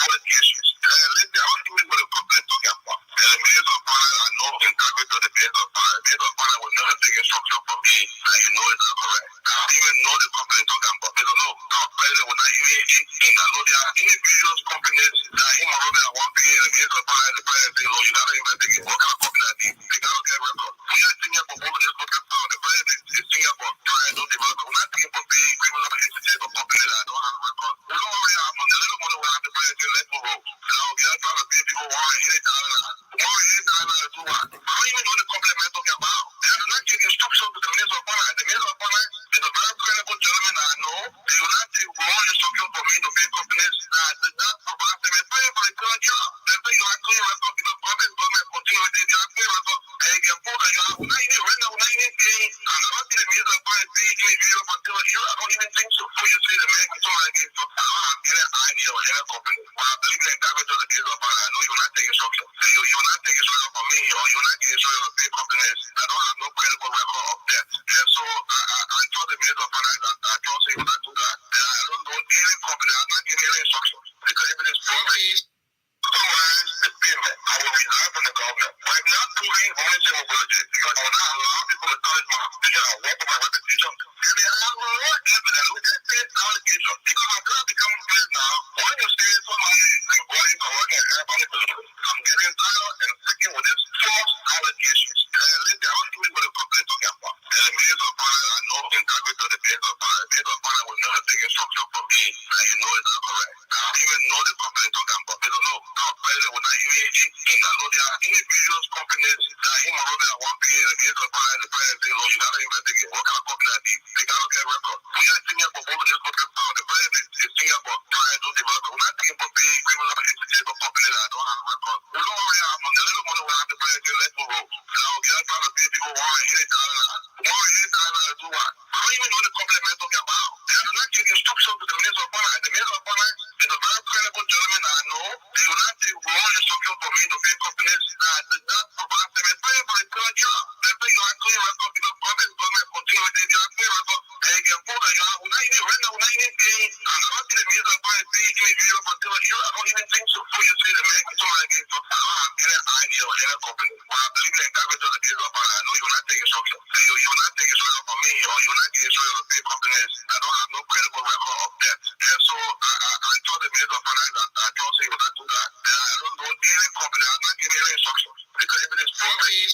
allegations. Let's say, I want to give what a complaint talking about. And the minister of finance, I know integrity of the minister of finance. The minister of finance will never take instruction from me that you know is not correct. I don't even know the company talking about. They don't know. Our president will not even think that. No, there are individuals, companies that him or Robert at 1 p.m. The minister of finance, the president say, no, you gotta investigate. What kind of company that is? They gotta get record. We are senior for both of this podcast. The president is senior for trying to develop. We're not thinking for paying criminal entities or companies that don't have record. We don't already have money. The little money we have the president let me go. Now we are trying to pay people $180. $180 to do what? I don't even know the company I'm talking about. And I do not give instructions to the minister of finance. The minister of finance is a very credible gentleman that I know. They will not take wrong instruction for me to pay companies that did not provide them a pay for the current job. They say you are clean record because government continue with it. You are clean record. And you can prove that you are not even rent, not even paying. And I don't see the minister of finance paying me video until a year. I don't even think so. Before you say the man can talk against you, I don't have any idea or any company. But I believe in the government of the minister of finance. I know you will not take instruction. And you will not take instruction from me or you will not get instruction from pay companies that don't have no credible record of that. And so I told the minister of finance that I trust he will not do that. And I don't know any company. I'm not giving any instructions. Because if it is proven, otherwise the payment, I will resign from the government. But if not proving, only thing will be legit. Because I will not allow people to tarnish my reputation or work on my reputation. And they have no evidence. We can say allegations. Because I'm going to become a place now. When you say somebody is employing or working at everybody, I'm getting tired and sticking with this false allegations. And later, I want to give what a complaint talking about. And the minister of finance, I know integrity of the minister of finance. The minister of finance will never take instruction from me that you know is not correct. I don't even know the company talking about. They don't know. Our president will not even think that. No, there are individuals, companies that him or Robert at 1 p.m. The minister of finance, the president say, no, you gotta investigate. What kind of company that is? They gotta get record. We are senior for both of this podcast. The president is senior for trying to develop. We're not thinking for paying criminal entities or companies that don't have record. We don't already have money. The little money we have the president let me go. Now we are trying to pay people $180. $180 to do what? I don't even know the company I'm talking about. And I do not give instructions to the minister of finance. The minister of finance is a very credible gentleman that I know. They will not take wrong instructions for me to pay companies that did not provide them a pay for the current job. They say you are clean record because government continue with it. You are clean record. And you can prove that you are not even rent, not even paying. And I don't see the minister of finance paying me video until a year. I don't even think so. Before you say the man can talk against you, I don't have any idea or any company. But I believe in the government of the minister of finance. I know you will not take instructions. And you will not take instructions from me or you will not get instructions from pay companies that don't have no credible record of that. And so I told the minister of finance that I trust he will not do that. And I don't know any company. I'm not giving any instructions. Because if it is proven,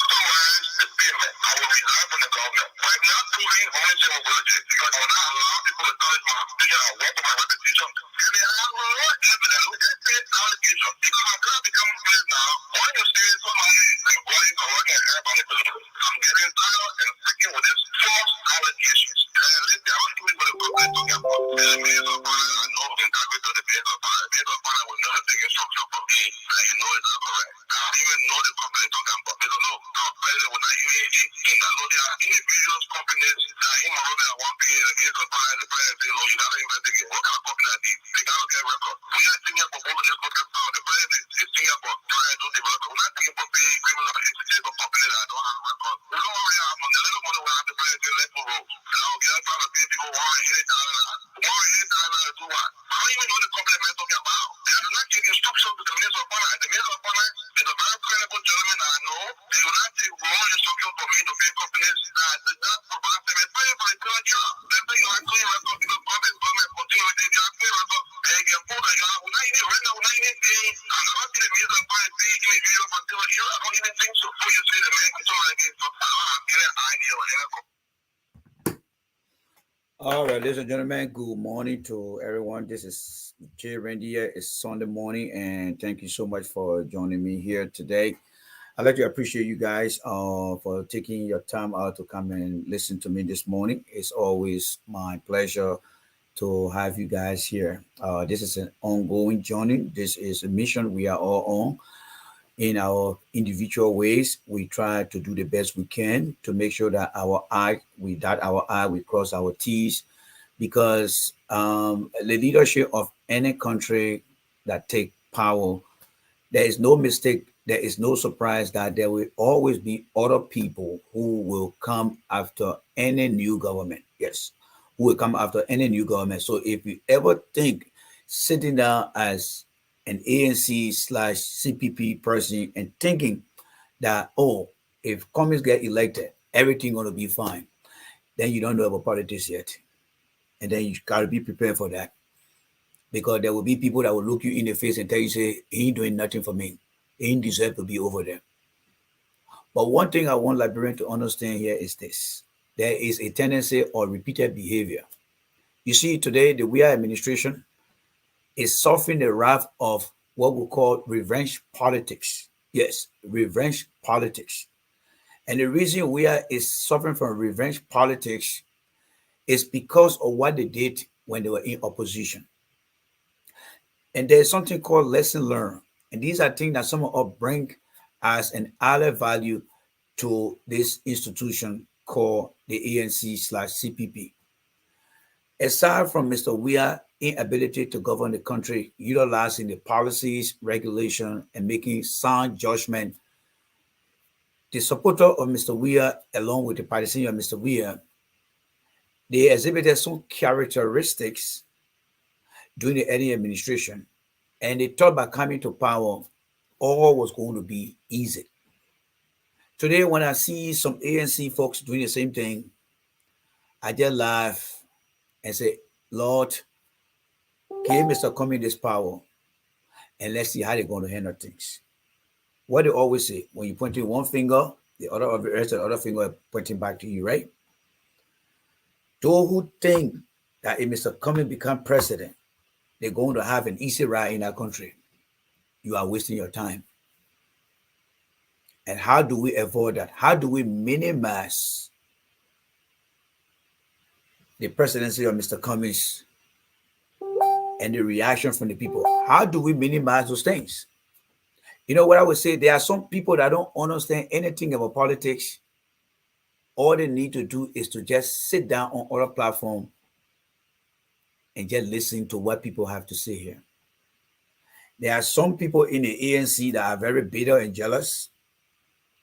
otherwise the payment, I will resign from the government. But if not proving, only thing will be legit. Because I will not allow people to tarnish my reputation or work on my reputation. And they have no evidence. We can say allegations. Because I'm going to become a place now. When you say somebody is employing or working at everybody, I'm getting tired and sticking with this false allegations. And later, I want to give what a complaint talking about. And the minister of finance, I know integrity of the minister of finance. The minister of finance will never take instruction from me that you know is not correct. I don't even know the company talking about. They don't know. Our president will not even think that. No, there are individuals, companies that him or Robert at 1 p.m. The minister of finance, the president say, no, you gotta investigate. What kind of company that is? They gotta get record. We are senior for both of this podcast. The president is senior for trying to develop. We're not thinking for paying criminal entities or companies that don't have record. We don't already have money. The little money we have the president let me go. Now we are trying to pay people $180. $180 to do what? I don't even know the company I'm talking about. And I do not give instructions to the minister of finance. The minister of finance is a very credible gentleman that I know. They will not take wrong instructions for me to pay companies that did not provide them a pay for the current job. They say you are clean record because government continue with it. You are clean record. And you can prove that you are not even rent, not even paying. And I don't see the minister of finance paying me video until a year. I don't even think so. Before you say the man can talk against you, I don't have any idea or any company. All right, ladies and gentlemen, good morning to everyone. This is Jay Randy here. It's Sunday morning, and thank you so much for joining me here today. I'd like to appreciate you guys for taking your time out to come and listen to me this morning. It's always my pleasure to have you guys here. This is an ongoing journey. This is a mission we are all on. In our individual ways, we try to do the best we can to make sure that we dot our I, we cross our T's, because the leadership of any country that take power, there is no mistake, there is no surprise that there will always be other people who will come after any new government. Yes, who will come after any new government. So if you ever think sitting down as an ANC slash CPP person and thinking that, oh, if communists get elected, everything going to be fine. Then you don't know about politics yet. And then you got to be prepared for that. Because there will be people that will look you in the face and tell you, say, he ain't doing nothing for me. He ain't deserve to be over there. But one thing I want Liberians to understand here is this. There is a tendency or repeated behavior. You see, today, the WIA administration is suffering the wrath of what we call revenge politics. Yes, revenge politics. And the reason WIA is suffering from revenge politics is because of what they did when they were in opposition. And there's something called lesson learned. And these are things that some of us bring as an added value to this institution called the ANC slash CPP. Aside from Mr. Weah's inability to govern the country, utilizing the policies, regulation, and making sound judgment, the supporter of Mr. Weah, along with the partisan of Mr. Weah, they exhibited some characteristics during the early administration, and they thought by coming to power, all was going to be easy. Today, when I see some ANC folks doing the same thing, I just laugh and say, Lord, give Mr. Cummings this power, and let's see how they're going to handle things. What they always say, when you point to one finger, the rest of the other finger pointing back to you, right? Those who think that if Mr. Cummings become president, they're going to have an easy ride in our country, you are wasting your time. And how do we avoid that? How do we minimize the presidency of Mr. Cummings and the reaction from the people? How do we minimize those things? You know what I would say? There are some people that don't understand anything about politics. All they need to do is to just sit down on other platform and just listen to what people have to say here. There are some people in the ANC that are very bitter and jealous.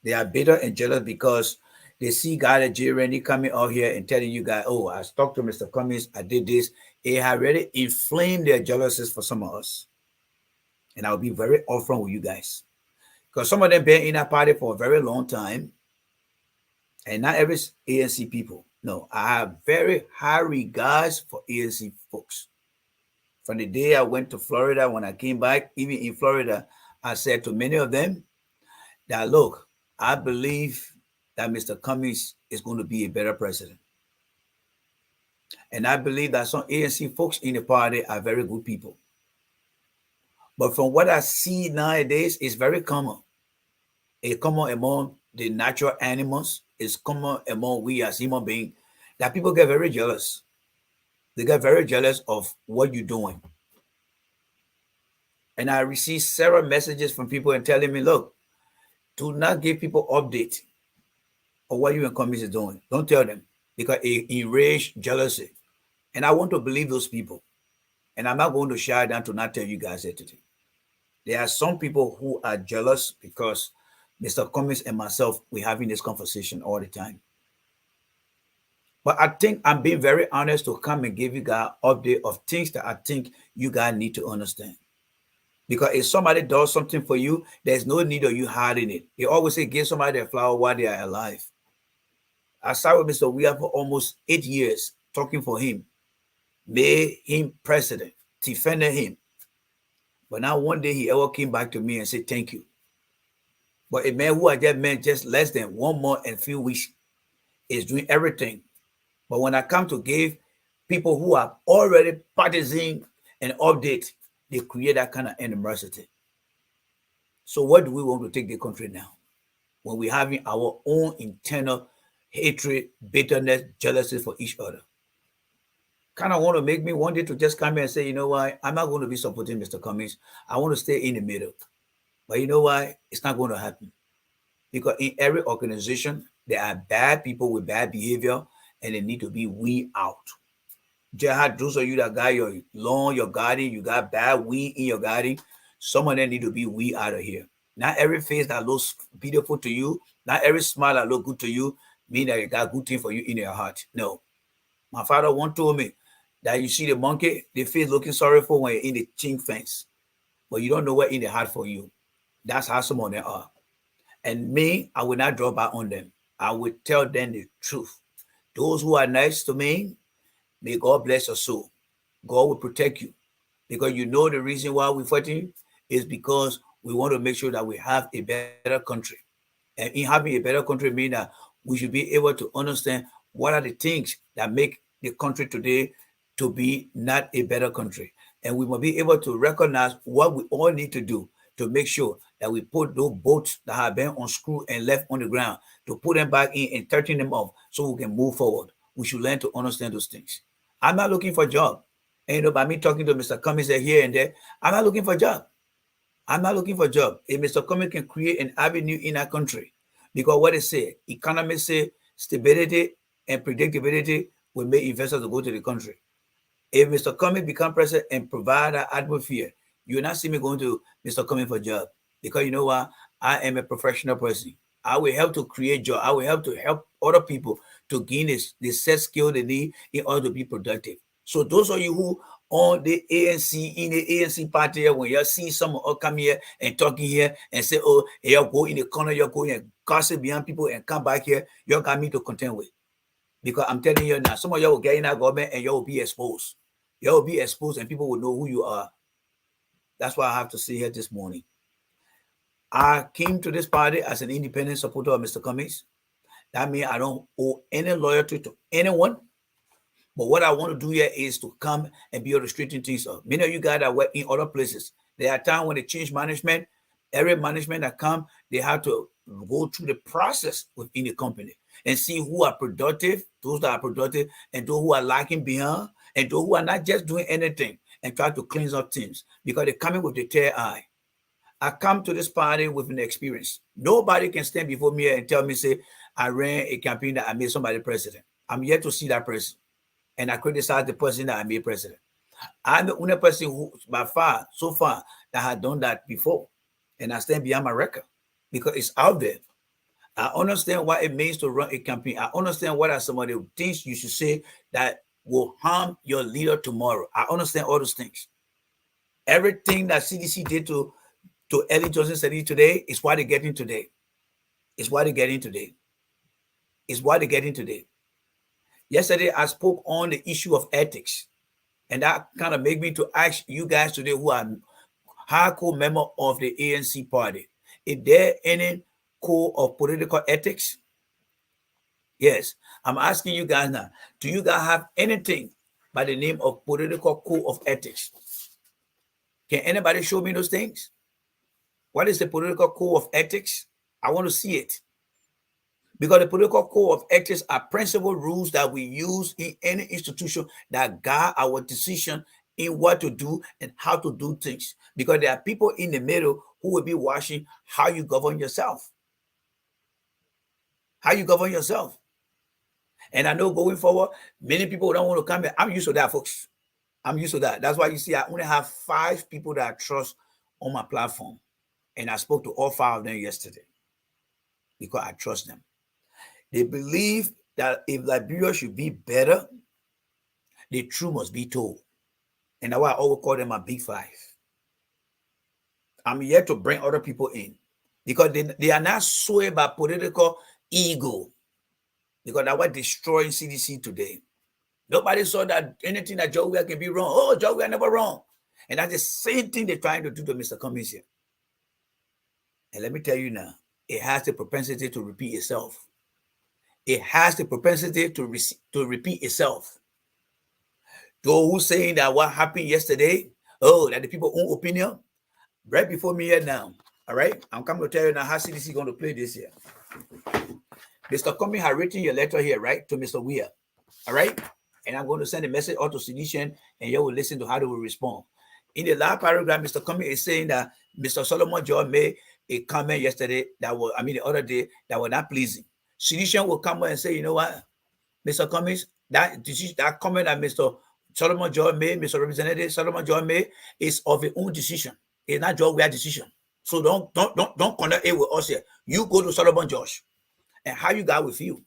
They are bitter and jealous because they see guys like J. Randy coming out here and telling you guys, oh, I talked to Mr. Cummings, I did this. It had already inflamed their jealousies for some of us. And I'll be very upfront with you guys. Because some of them been in that party for a very long time. And not every ANC people. No, I have very high regards for ANC folks. From the day I went to Florida, when I came back, even in Florida, I said to many of them that, look, I believe that Mr. Cummings is going to be a better president. And I believe that some ANC folks in the party are very good people. But from what I see nowadays, it's very common. It's common among the natural animals. It's common among we as human beings that people get very jealous. They get very jealous of what you're doing. And I receive several messages from people and telling me, look, do not give people update of what you and Cummings is doing. Don't tell them because it enrage jealousy. And I want to believe those people. And I'm not going to shy down to not tell you guys that today. There are some people who are jealous because Mr. Cummings and myself, we're having this conversation all the time. But I think I'm being very honest to come and give you guys an update of things that I think you guys need to understand. Because if somebody does something for you, there's no need of you hiding it. They always say, give somebody a flower while they are alive. I started with Mr. Weah for almost 8 years, talking for him, made him president, defended him. But now one day he ever came back to me and said, thank you. But a man who I just met just less than 1 month and few weeks is doing everything. But when I come to give people who are already partisan an update, they create that kind of animosity. So what do we want to take the country now? When we're having our own internal hatred, bitterness, jealousy for each other. Kind of want to make me one day to just come here and say, you know why? I'm not going to be supporting Mr. Cummings. I want to stay in the middle. But you know why? It's not going to happen. Because in every organization, there are bad people with bad behavior, and they need to be weed out. Jihad, those of you that got your lawn, your garden, you got bad weed in your garden, some of them need to be weed out of here. Not every face that looks beautiful to you, not every smile that looks good to you, mean that you got good thing for you in your heart. No. My father once told me, That you see the monkey, the face looking sorrowful when you're in the chink fence, but you don't know what in the heart for you. That's how some of them are. And me, I will not draw back on them. I will tell them the truth. Those who are nice to me, may God bless your soul. God will protect you because you know the reason why we're fighting is because we want to make sure that we have a better country. And in having a better country means that we should be able to understand what are the things that make the country today to be not a better country. And we must be able to recognize what we all need to do to make sure that we put those boats that have been unscrewed and left on the ground to put them back in and tighten them up so we can move forward. We should learn to understand those things. I'm not looking for a job. And by me talking to Mr. Cummings here and there, I'm not looking for a job. I'm not looking for a job. If Mr. Cummings can create an avenue in our country, because what they say, economists say stability and predictability will make investors to go to the country. If Mr. Cummings become president and provide an atmosphere, you will not see me going to Mr. Cummings for a job. Because you know what? I am a professional person. I will help to create job. I will help to help other people to gain the set skill they need in order to be productive. So those of you who on the ANC, in the ANC party, when you see someone come here and talking here and say, oh, you'll go in the corner, you're going and gossip behind people and come back here, you got me to contend with. Because I'm telling you now, some of you will get in that government and you will be exposed. You will be exposed and people will know who you are. That's why I have to say here this morning. I came to this party as an independent supporter of Mr. Cummings. That means I don't owe any loyalty to anyone. But what I want to do here is to come and be able to straighten things up. Many of you guys that work in other places, there are times when they change management. Every management that come, they have to go through the process within the company and see who are productive, those that are productive, and those who are lacking behind, and those who are not just doing anything and try to cleanse up things because they're coming with the tear eye. I come to this party with an experience. Nobody can stand before me and tell me, say, I ran a campaign that I made somebody president. I'm yet to see that person. And I criticize the person that I made president. I'm the only person who, by far, so far, that had done that before. And I stand behind my record because it's out there. I understand what it means to run a campaign. I understand what are some of the things you should say that will harm your leader tomorrow. I understand all those things. Everything that CDC did to Ellen Johnson Sirleaf today is what they're getting today. It's what they're getting today. It's what they're getting today. Yesterday, I spoke on the issue of ethics. And that kind of made me to ask you guys today who are hardcore member of the ANC party. Is there any code of political ethics? Yes. I'm asking you guys now, do you guys have anything by the name of political code of ethics? Can anybody show me those things? What is the political code of ethics? I want to see it. Because the political code of ethics are principal rules that we use in any institution that guide our decision in what to do and how to do things. Because there are people in the middle who will be watching how you govern yourself. How you govern yourself. And I know going forward, many people don't want to come here. I'm used to that, folks. I'm used to that. That's why you see I only have 5 people that I trust on my platform. And I spoke to all 5 of them yesterday because I trust them. They believe that if Liberia should be better, the truth must be told. And that's why I always call them my big 5. I'm here to bring other people in because they are not swayed by political ego because that's what destroying CDC today. Nobody saw that anything that Joe Weir can be wrong. Oh, Joe Weir never wrong. And that's the same thing they're trying to do to Mr. Cummings here. And let me tell you now, it has the propensity to repeat itself. It has the propensity to repeat itself. Those who saying that what happened yesterday, that the people own opinion, right before me here now. All right, I'm coming to tell you now how CDC is going to play this year. Mr. Cummings has written your letter here, right, to Mr. Weir. All right, and I'm going to send a message out to Sedition, and you will listen to how they will respond. In the last paragraph, Mr. Cummings is saying that Mr. Solomon John made a comment yesterday the other day that was not pleasing. Sedition will come and say, you know what, Mr. Cummings, that comment that Mr. Solomon John made, Mr. Representative Solomon John made, is of his own decision. It's not Joe Weir's decision. So don't connect it with us here. You go to Solomon Josh and how you guys will feel.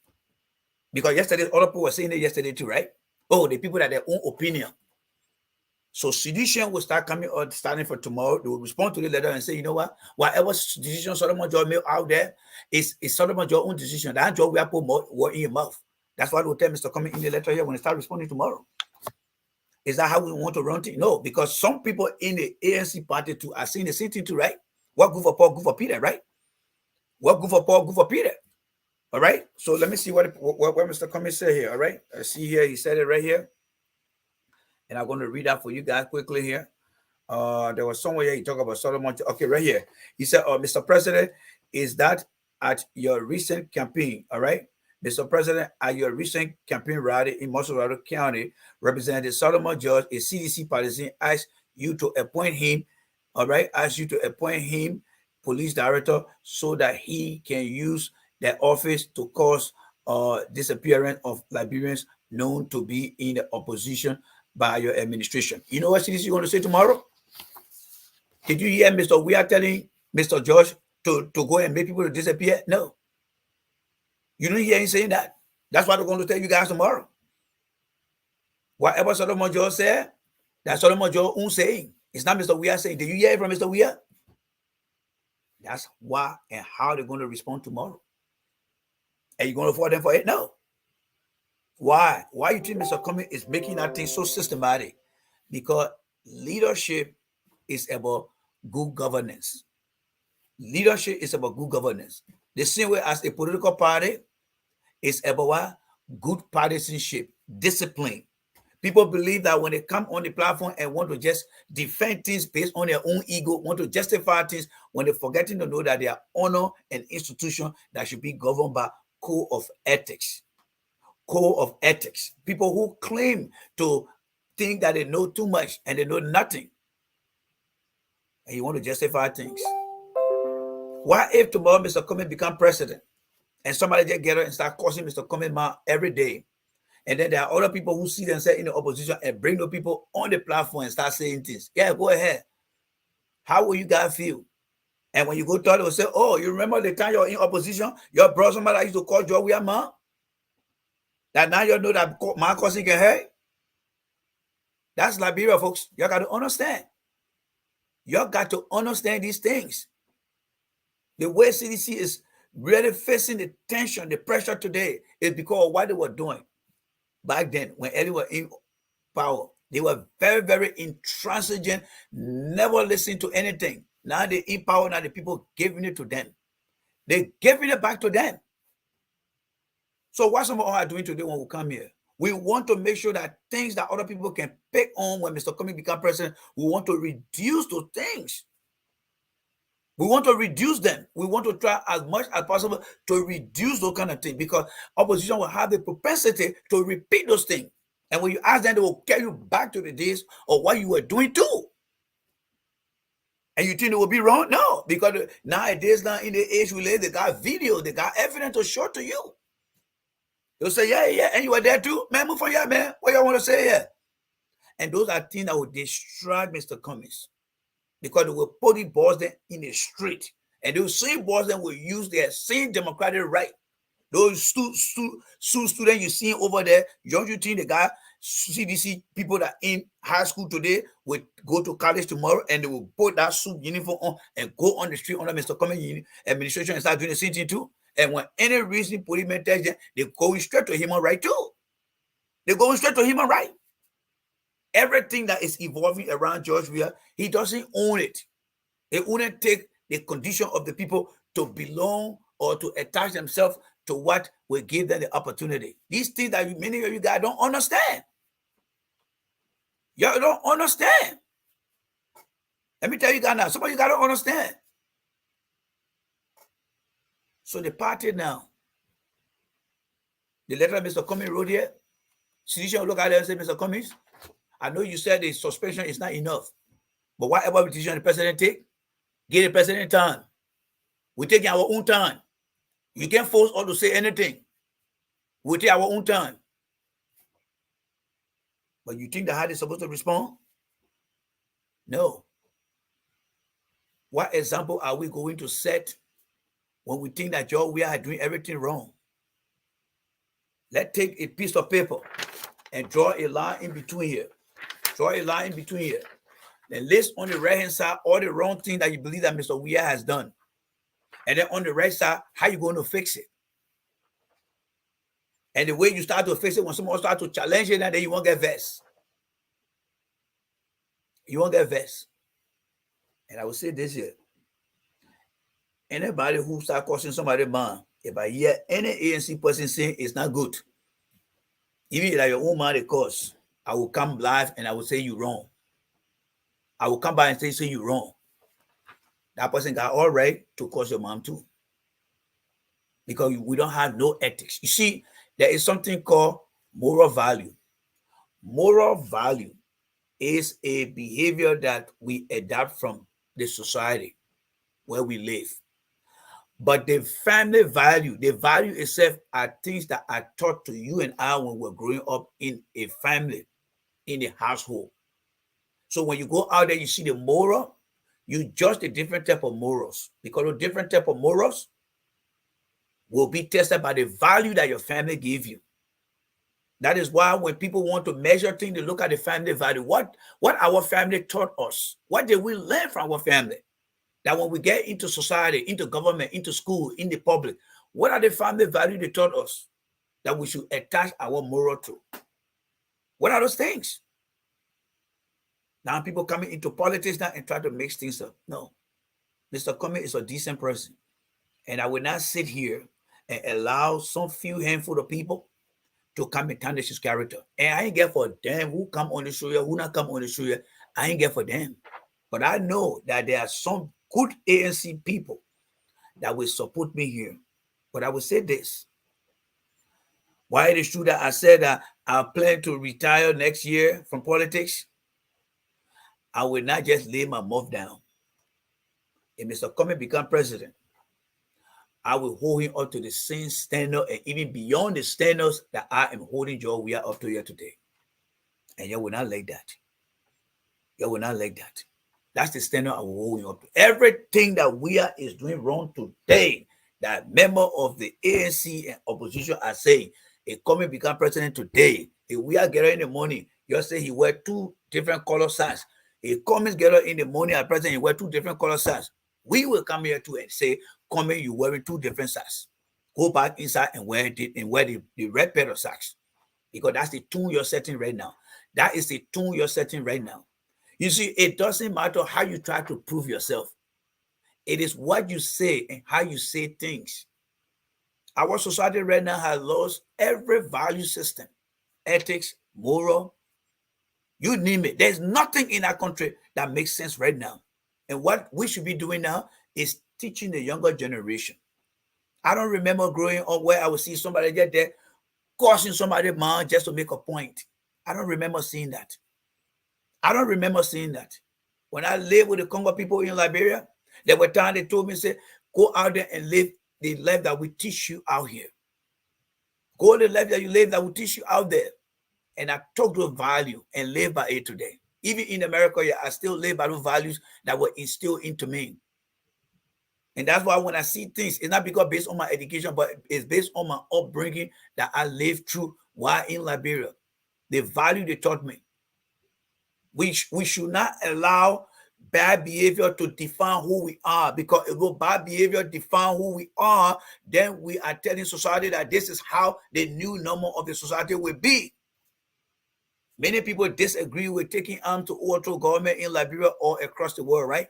Because yesterday, other people were saying it yesterday too, right? Oh, the people that their own opinion. So sedition will start coming out starting for tomorrow. They will respond to the letter and say, you know what? Whatever decision Solomon Joy made out there is Solomon Joy's own decision. That job we have put more word in your mouth. That's why we'll tell Mr. Coming in the letter here when they start responding tomorrow. Is that how we want to run things? No, because some people in the ANC party too are saying the same thing too, right? What good for Paul, good for Peter, right? What good for Paul, good for Peter. All right. So let me see what Mr. Cummings said here. All right. I see here, he said it right here. And I'm going to read that for you guys quickly here. There was somewhere here he talked about Solomon. Okay, right here. He said, Mr. President, is that at your recent campaign, all right? Mr. President, at your recent campaign rally in Muscle County, Representative Solomon George, a CDC partisan, asked you to appoint him, all right? Asked you to appoint him police director so that he can use that office to cause disappearance of Liberians known to be in the opposition by your administration. You know what CDC is going to say tomorrow? Did you hear Mr. We are telling Mr. George to go and make people disappear? No. You didn't hear him saying that. That's what they're going to tell you guys tomorrow. Whatever Solomon George said, that's Solomon George own saying. It's not Mr. Weir saying. Did you hear it from Mr. Weir? That's why and how they're going to respond tomorrow. Are you going to fall them for it? No. Why? Why you think Mr. Cummings is making that thing so systematic? Because leadership is about good governance. Leadership is about good governance. The same way as a political party is about what? Good partisanship, discipline. People believe that when they come on the platform and want to just defend things based on their own ego, want to justify things, when they're forgetting to know that they are honor and institution that should be governed by code of ethics. Code of ethics. People who claim to think that they know too much and they know nothing. And you want to justify things. What if tomorrow Mr. Cummings become president and somebody just get up and start causing Mr. Cummings mouth every day? And then there are other people who see themselves in the opposition and bring the people on the platform and start saying things. Yeah, go ahead. How will you guys feel? And when you go talk, they will say, oh, you remember the time you're in opposition? Your brother, somebody used to call Joe William man? That now you know that my cousin can hurt? That's Liberia, folks. You got to understand. You got to understand these things. The way CDC is really facing the tension, the pressure today is because of what they were doing back then when everyone in power. They were very, very intransigent, never listened to anything. Now they in power, now the people giving it to them. They're giving it back to them. So what some of us are doing today when we come here, we want to make sure that things that other people can pick on when Mr. Cummings become president, we want to reduce those things. We want to reduce them. We want to try as much as possible to reduce those kind of things because opposition will have the propensity to repeat those things. And when you ask them, they will carry you back to the days of what you were doing too. And you think it will be wrong? No, because nowadays, now in the age we live, they got video, they got evidence to show to you. They'll say, yeah, and you were there too? Man, move from here, man. What y'all want to say here? And those are things that will distract Mr. Cummings. Because they will put the boys there in the street. And those same boys then will use their same democratic right. Those students you see over there, don't you think the guy, CDC people that in high school today will go to college tomorrow and they will put that suit uniform on and go on the street under Mr. Cummings administration and start doing the same thing too? And when any reason policemen tell them, they're going straight to human right too. They're going straight to human right. Everything that is evolving around George Weah, he doesn't own it. He wouldn't take the condition of the people to belong or to attach themselves to what will give them the opportunity. These things that many of you guys don't understand. You don't understand. Let me tell you guys now, some of you guys don't understand. So the party now, the letter Mr. Cummings wrote here, Citizen will look at it and say, Mr. Cummings, I know you said the suspension is not enough, but whatever decision the president take, give the president time. We take our own time. You can't force us to say anything. We take our own time. But you think that how they're supposed to respond? No. What example are we going to set when we think that we are doing everything wrong? Let's take a piece of paper and draw a line in between here. Draw a line in between here. Then list on the right hand side all the wrong things that you believe that Mr. Weir has done. And then on the right side, how you going to fix it? And the way you start to fix it, when someone starts to challenge it, then you won't get vexed. You won't get vexed. And I will say this here. Anybody who start causing somebody man, if I hear any ANC person saying it's not good, even like your own man, the cause, I will come live and I will say you wrong. I will come by and say you wrong. That person got all right to cause your mom too. Because we don't have no ethics. You see, there is something called moral value. Moral value is a behavior that we adapt from the society where we live. But the family value, the value itself are things that are taught to you and I when we're growing up in a family, in a household. So when you go out there, you see the moral, you judge the different type of morals. Because the different type of morals will be tested by the value that your family gave you. That is why when people want to measure things, they look at the family value. What our family taught us. What did we learn from our family? That when we get into society, into government, into school, in the public, what are the family values they taught us that we should attach our moral to? What are those things? Now people coming into politics now and try to mix things up. No. Mr. Cummings is a decent person. And I will not sit here and allow some few handful of people to come and tarnish his character. And I ain't get for them who come on the show here, who not come on the show here. I ain't get for them. But I know that there are some good ANC people that will support me here. But I will say this. Why it is true that I said that I plan to retire next year from politics, I will not just lay my mouth down. If Mr. Cummings become president, I will hold him up to the same standard and even beyond the standards that I am holding George Weah up to here today. And you will not like that. You will not like that. That's the standard I will hold him up to. Everything that Weah is doing wrong today, that member of the ANC and opposition are saying, if Cummings become president today, if Weah get in the morning, you say he wear two different color signs. If Cummings get in the morning as president, he wear two different color signs. We will come here too and say, Cummings, you wearing two different socks. Go back inside and wear the red pair of socks. Because that's the tune you're setting right now. That is the tune you're setting right now. You see, it doesn't matter how you try to prove yourself. It is what you say and how you say things. Our society right now has lost every value system, ethics, moral, you name it. There's nothing in our country that makes sense right now. And what we should be doing now is teaching the younger generation. I don't remember growing up where I would see somebody get there causing somebody man just to make a point. I don't remember seeing that. I don't remember seeing that. When I lived with the Congo people in Liberia, there were times they told me, say, go out there and live the life that we teach you out here. Go the life that you live that will teach you out there. And I took those value and live by it today. Even in America, I still live by those values that were instilled into me. And that's why when I see things, it's not because based on my education, but it's based on my upbringing that I lived through while in Liberia. The value they taught me. We should not allow bad behavior to define who we are, because if bad behavior define who we are, then we are telling society that this is how the new normal of the society will be. Many people disagree with taking arms to overthrow government in Liberia or across the world, right?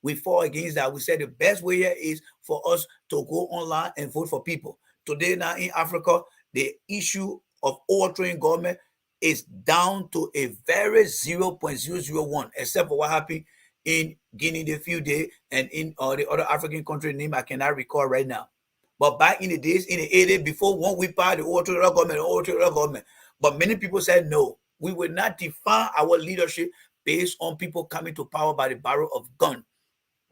We fall against that. We said the best way here is for us to go online and vote for people. Today now in Africa, the issue of overthrowing government is down to a very 0.001, except for what happened in Guinea the few days and in the other African country name I cannot recall right now. But back in the days, in the 80s, before one week by the overthrow the government. But many people said no. We will not define our leadership based on people coming to power by the barrel of gun.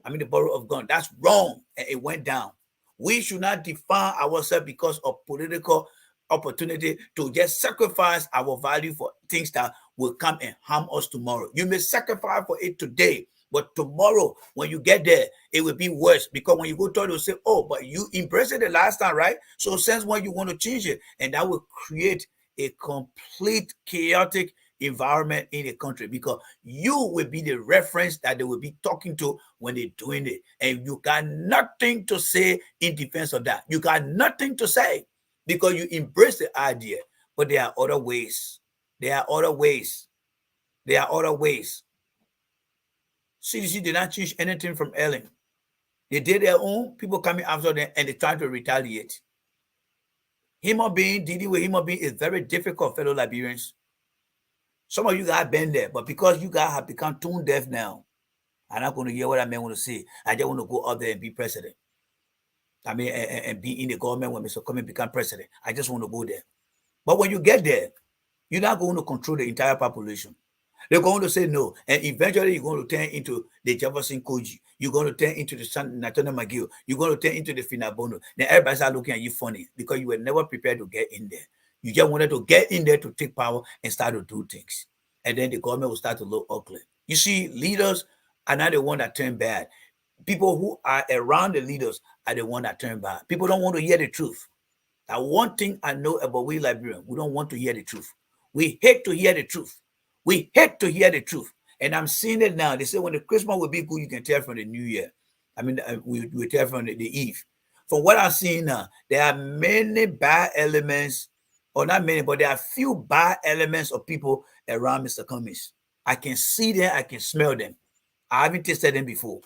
The barrel of gun. That's wrong. And it went down. We should not define ourselves because of political opportunity to just sacrifice our value for things that will come and harm us tomorrow. You may sacrifice for it today, but tomorrow when you get there, it will be worse, because when you go to say, oh, but you embraced it the last time, right? So since when you want to change it, and that will create a complete chaotic environment in the country, because you will be the reference that they will be talking to when they're doing it. And you got nothing to say in defense of that. You got nothing to say because you embrace the idea. But there are other ways. There are other ways. There are other ways. CDC did not change anything from Ellen. They did their own, people coming after them, and they trying to retaliate. Human being, dealing with human being is very difficult, fellow Liberians. Some of you guys been there, but because you guys have become tone deaf now, I'm not going to hear what I man want to say. I just want to go out there and be president. I mean, and be in the government when Mr. Cummings become president. I just want to go there. But when you get there, you're not going to control the entire population. They're going to say no. And eventually you're going to turn into the Jefferson Koji. You're going to turn into the Natana McGill. You're going to turn into the Finabono. Then everybody start looking at you funny because you were never prepared to get in there. You just wanted to get in there to take power and start to do things. And then the government will start to look ugly. You see, leaders are not the one that turn bad. People who are around the leaders are the one that turn bad. People don't want to hear the truth. Now, one thing I know about we Liberians, we don't want to hear the truth. We hate to hear the truth. We hate to hear the truth. And I'm seeing it now. They say when the Christmas will be good, you can tell from the New Year. I mean, we tell from the Eve. From what I'm seeing now, there are many bad elements, or not many, but there are few bad elements of people around Mr. Cummings. I can see them. I can smell them. I haven't tasted them before.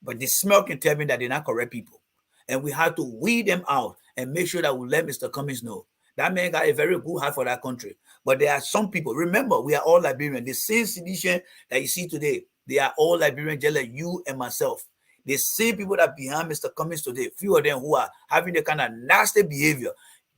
But the smell can tell me that they're not correct people. And we have to weed them out and make sure that we let Mr. Cummings know. That man got a very good heart for that country. But there are some people, remember, we are all Liberians. The same sedition that you see today, they are all Liberians, just like you and myself. The same people that behind Mr. Cummings today, few of them who are having the kind of nasty behavior,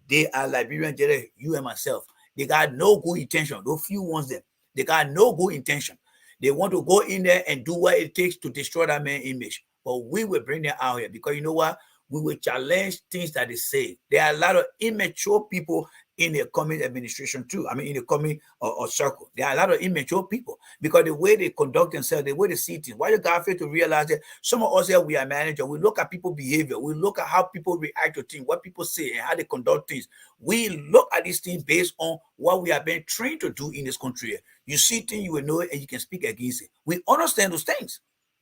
they are Liberians, just like you and myself. They got no good intention. Those few ones them, they got no good intention. They want to go in there and do what it takes to destroy that man's image. But we will bring them out here because you know what? We will challenge things that they say. There are a lot of immature people in the coming administration too. I mean, in the coming circle. There are a lot of immature people because the way they conduct themselves, the way they see things. Why you got to realize that some of us here, we are managers. We look at people's behavior. We look at how people react to things, what people say, and how they conduct things. We look at these things based on what we have been trained to do in this country. You see things, you will know it, and you can speak against it. We understand those things.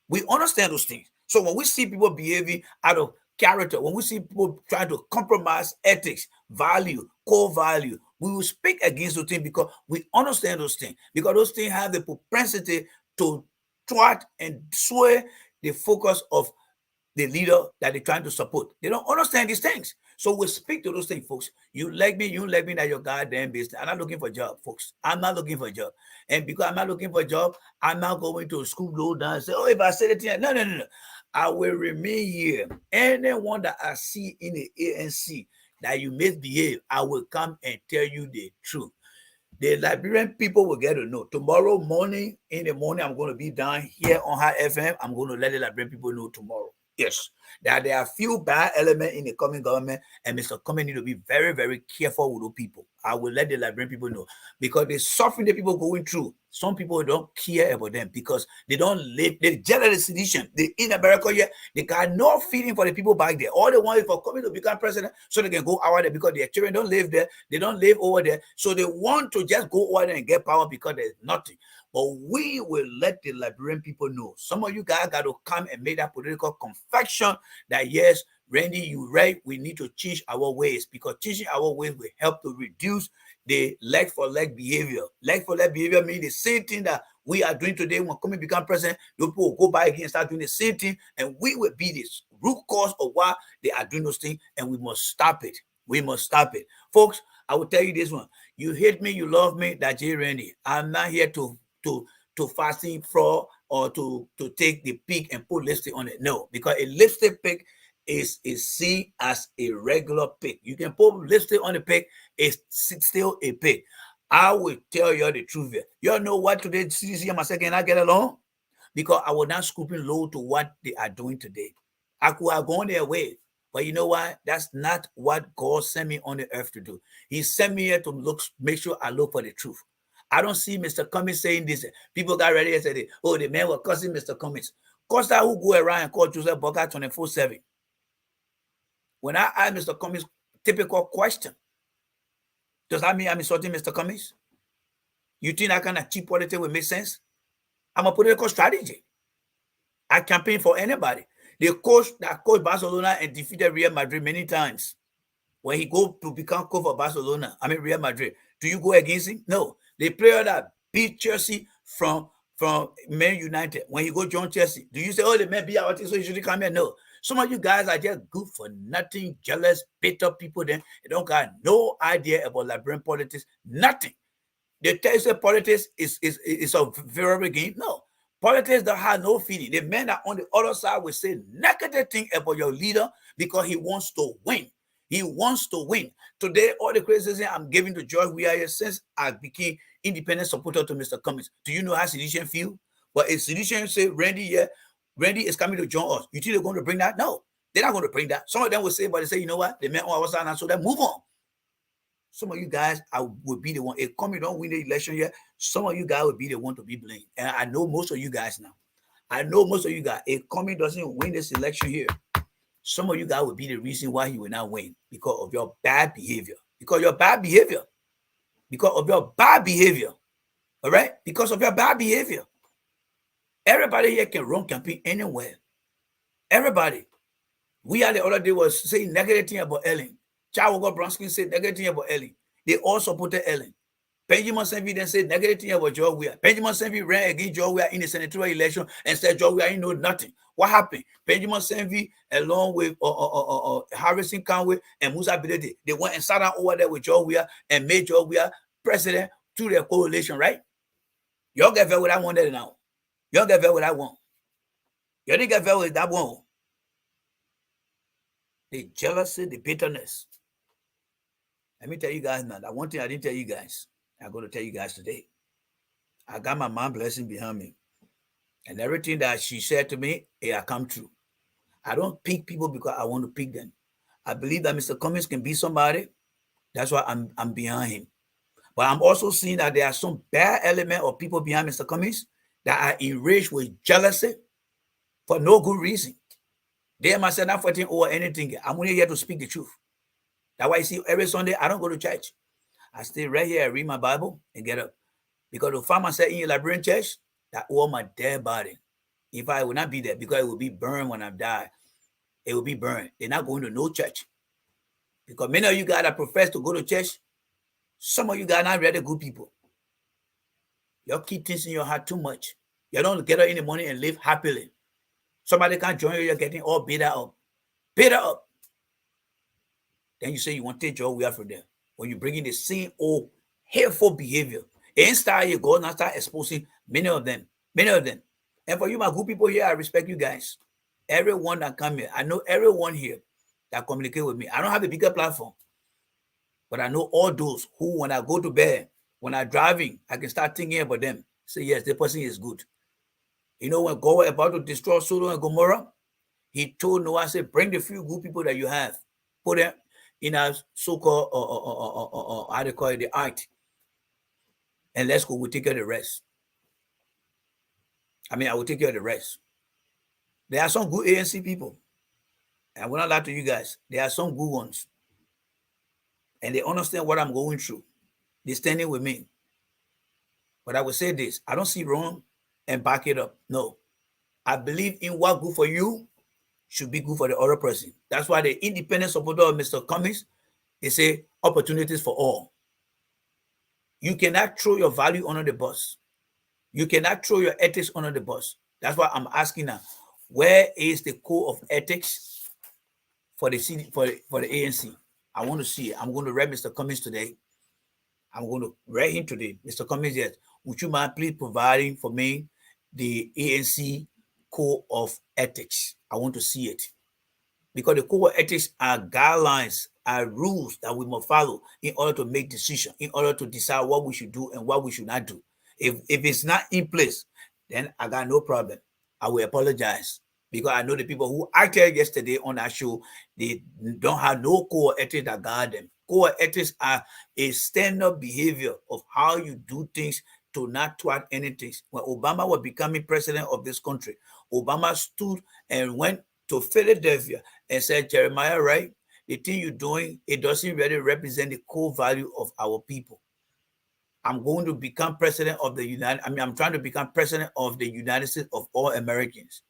We understand those things. So when we see people behaving out of character, when we see people trying to compromise ethics, value, core value, we will speak against those things because we understand those things. Because those things have the propensity to thwart and sway the focus of the leader that they're trying to support. They don't understand these things. So we speak to those things, folks. You like me, you like me, that your goddamn business. I'm not looking for a job, folks. I'm not looking for a job. And because I'm not looking for a job, I'm not going to a school low down and say, oh, if I say it, no. I will remain here. Anyone that I see in the ANC that you misbehave, I will come and tell you the truth. The Liberian people will get to know. Tomorrow morning, in the morning, I'm going to be down here on High FM. I'm going to let the Liberian people know tomorrow. Yes, that there are few bad elements in the coming government, and Mr. Cummings need to be very, very careful with those people. I will let the Liberian people know because the suffering the people going through, some people don't care about them because they don't live, they jealous of sedition. They in America yet, they got no feeling for the people back there. All they want is for Cummings to become president so they can go out there because their children don't live there, they don't live over there. So they want to just go over there and get power because there's nothing. But we will let the Liberian people know. Some of you guys got to come and make that political confession that yes, Randy, you're right. We need to change our ways because changing our ways will help to reduce the leg for leg behavior. Leg for leg behavior means the same thing that we are doing today. When Cummings become president, people will go back again and start doing the same thing, and we will be the root cause of why they are doing those things, and we must stop it. We must stop it, folks. I will tell you this one: you hate me, you love me. That's J. Randy. I'm not here to fasting fraud or to take the pig and put lipstick on it. No, because a lipstick pig is seen as a regular pig. You can put lipstick on the pig, it's still a pig. I will tell you the truth here. You know what today CDC and myself cannot get along? Because I was not scooping low to what they are doing today. I could have gone their way. But you know what? That's not what God sent me on the earth to do. He sent me here to make sure I look for the truth. I don't see Mr. Cummings saying this. People got ready and said, oh, the man was cussing Mr. Cummings. Costa who go around and call Joseph Boca 24/7. When I asked Mr. Cummings typical question, Does that mean I'm insulting Mr. Cummings? You think that kind of cheap politics will make sense? I'm a political strategy. I campaign for anybody. The coach that coached Barcelona and defeated Real Madrid many times. When he go to become coach for Barcelona, Real Madrid, do you go against him? No. The player that beat Chelsea from Man United, when he go join Chelsea, do you say, oh, the man be out, so you should come here? No. Some of you guys are just good for nothing, jealous, bitter people. Then they don't got no idea about Liberian politics, nothing. They tell you that politics is a variable game. No. Politics don't have no feeling. The men that on the other side will say negative thing about your leader because he wants to win. He wants to win. Today, all the criticism I'm giving to George Weah here since I became independent supporter to Mr. Cummings. Do you know how Seditian feel? But if Seditian say, Randy is coming to join us, you think they're going to bring that? No, they're not going to bring that. Some of them will say, but they say, you know what? The men on our side, and so they move on. Some of you guys will be the one. If Cummings don't win the election yet, some of you guys will be the one to be blamed. And I know most of you guys now. I know most of you guys. If Cummings doesn't win this election here, some of you guys will be the reason why he will not win because of your bad behavior. Because your bad behavior. Because of your bad behavior. All right? Because of your bad behavior. Everybody here can run campaign anywhere. Everybody. We are the other day was saying negative thing about Ellen. Chawogo Bronsky said negative thing about Ellen. They all supported Ellen. Benjamin Senvi then said negative thing about George Weah. Benjamin Senvi ran against George Weah in the senatorial election and said George Weah ain't know nothing. What happened? Benjamin Senvi, along with Harrison Conway and Musa Bilede, they went and sat down over there with George Weah and made George Weah president through their coalition, right? Y'all get very what I wanted now. Y'all get very what I want. Y'all didn't get very with that one. The jealousy, the bitterness. Let me tell you guys now, that one thing I didn't tell you guys, I'm going to tell you guys today. I got my mom blessing behind me. And everything that she said to me, it has come true. I don't pick people because I want to pick them. I believe that Mr. Cummings can be somebody. That's why I'm behind him. But I'm also seeing that there are some bad element of people behind Mr. Cummings that are enraged with jealousy for no good reason. They must say not fighting over anything. I'm only here to speak the truth. That's why you see every Sunday I don't go to church. I stay right here, I read my Bible and get up. Because to find myself in a Liberian church, that all my dead body. If I will not be there, because it will be burned when I die. It will be burned. They're not going to no church. Because many of you guys that profess to go to church, some of you guys are not really good people. You keep things in your heart too much. You don't get up in the morning and live happily. Somebody can't join you, you're getting all bitter up. Bitter up. Then you say you want to take George Weah from them. When you bring in the same old hateful behavior, and start you go and start exposing many of them. And for you, my good people here, I respect you guys. Everyone that come here, I know everyone here that communicate with me. I don't have a bigger platform, but I know all those who, when I go to bed, when I'm driving, I can start thinking about them. Say, yes, the person is good. You know, when God was about to destroy Sodom and Gomorrah, he told Noah, say, bring the few good people that you have, put them in a so-called, how they call it, the ark. And let's go, we'll take care of the rest. I will take care of the rest. There are some good ANC people. And I will not lie to you guys. There are some good ones. And they understand what I'm going through. They're standing with me. But I will say this. I don't see wrong and back it up. No. I believe in what good for you should be good for the other person. That's why the independent supporter of Mr. Cummings, they say opportunities for all. You cannot throw your value under the bus. You cannot throw your ethics under the bus. That's why I'm asking now, where is the code of ethics for the ANC? I want to see it. I'm going to read Mr. Cummings today. I'm going to read him today. Mr. Cummings, yes, would you mind please providing for me the ANC code of ethics? I want to see it. Because the code of ethics are guidelines, are rules that we must follow in order to make decisions, in order to decide what we should do and what we should not do. If it's not in place, then I got no problem. I will apologize. Because I know the people who acted yesterday on that show, they don't have no core ethics that guide them. Core ethics are a standard behavior of how you do things to not thwart anything. When Obama was becoming president of this country, Obama stood and went to Philadelphia and said, Jeremiah Wright, the thing you're doing, it doesn't really represent the core value of our people. I'm going to become president of the I'm trying to become president of the United States of all Americans.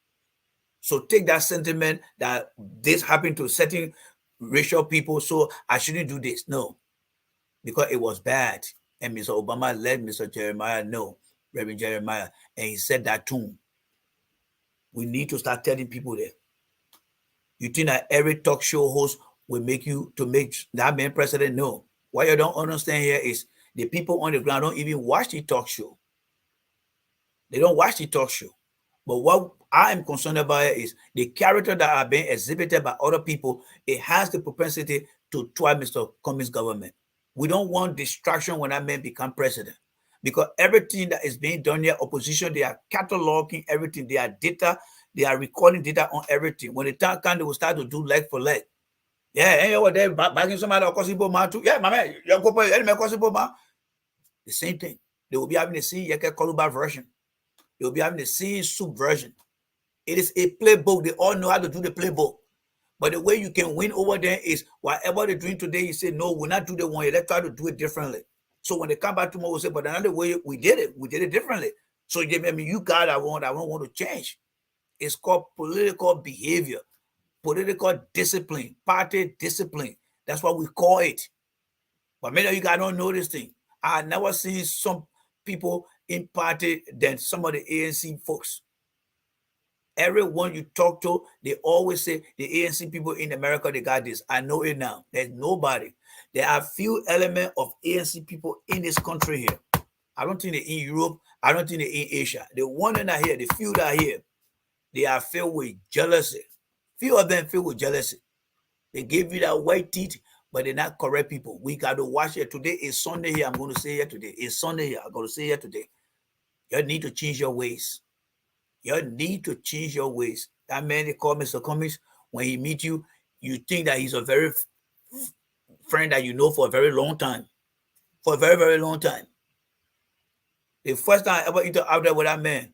So take that sentiment that this happened to certain racial people, so I shouldn't do this. No, because it was bad. And Mr. Obama let Mr. Jeremiah know, Reverend Jeremiah, and he said that to him. We need to start telling people that. You think that every talk show host will make you to make that man president? No. What you don't understand here is the people on the ground don't even watch the talk show. They don't watch the talk show. But what I am concerned about is the character that are being exhibited by other people. It has the propensity to thwart Mr. Cummings' government. We don't want distraction when that man become president. Because everything that is being done here, opposition, they are cataloging everything. They are data, they are recording data on everything. When the time comes, they will start to do leg for leg. Yeah, and you were bagging somebody or possible man too. Yeah, my man, you're going to possible man. The same thing. They will be having the same Yeke Koluba version. They will be having the same soup version. It is a playbook. They all know how to do the playbook. But the way you can win over them is whatever they're doing today, you say, no, we'll not do the one. Let's try to do it differently. So when they come back tomorrow, we'll say, but another way we did it differently. So you got I don't want to change. It's called political behavior, political discipline, party discipline. That's what we call it. But many of you guys don't know this thing. I never seen some people in party than some of the ANC folks. Everyone you talk to, they always say the ANC people in America, they got this. I know it now. There's nobody. There are few elements of ANC people in this country here. I don't think they're in Europe. I don't think they're in Asia. The one that are here, the few that are here, they are filled with jealousy. Few of them filled with jealousy. They give you that white teeth, but they're not correct people. We got to watch it. Today is Sunday here. I'm going to say here today. It's Sunday here. I'm going to say here today. You need to change your ways. You need to change your ways. That man they call Mr. Cummings, when he meet you, you think that he's a very friend that you know for a very long time. For a very, very long time. The first time I ever interacted there with that man,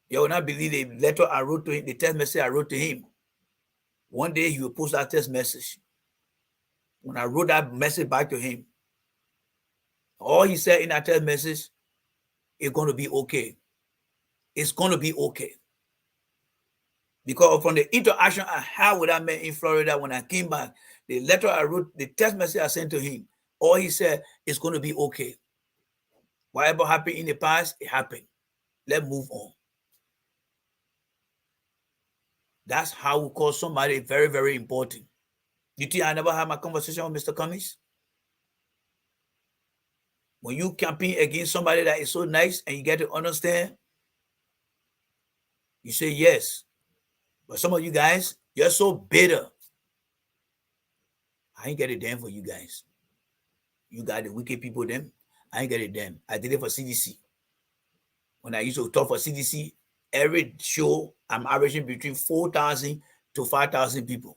you will not believe the letter I wrote to him, the text message I wrote to him. One day he will post that text message. When I wrote that message back to him, all he said in that text message, it's going to be okay. It's going to be okay. Because from the interaction I had with that man in Florida when I came back, the letter I wrote, the text message I sent to him, all he said, it's going to be okay. Whatever happened in the past, it happened. Let's move on. That's how we call somebody very, very important. You think I never had my conversation with Mr. Cummings? When you campaign against somebody that is so nice and you get to understand, you say yes. But some of you guys, you're so bitter. I ain't get it done for you guys. You got the wicked people them. I ain't get it done. I did it for CDC. When I used to talk for CDC, every show I'm averaging between 4,000 to 5,000 people.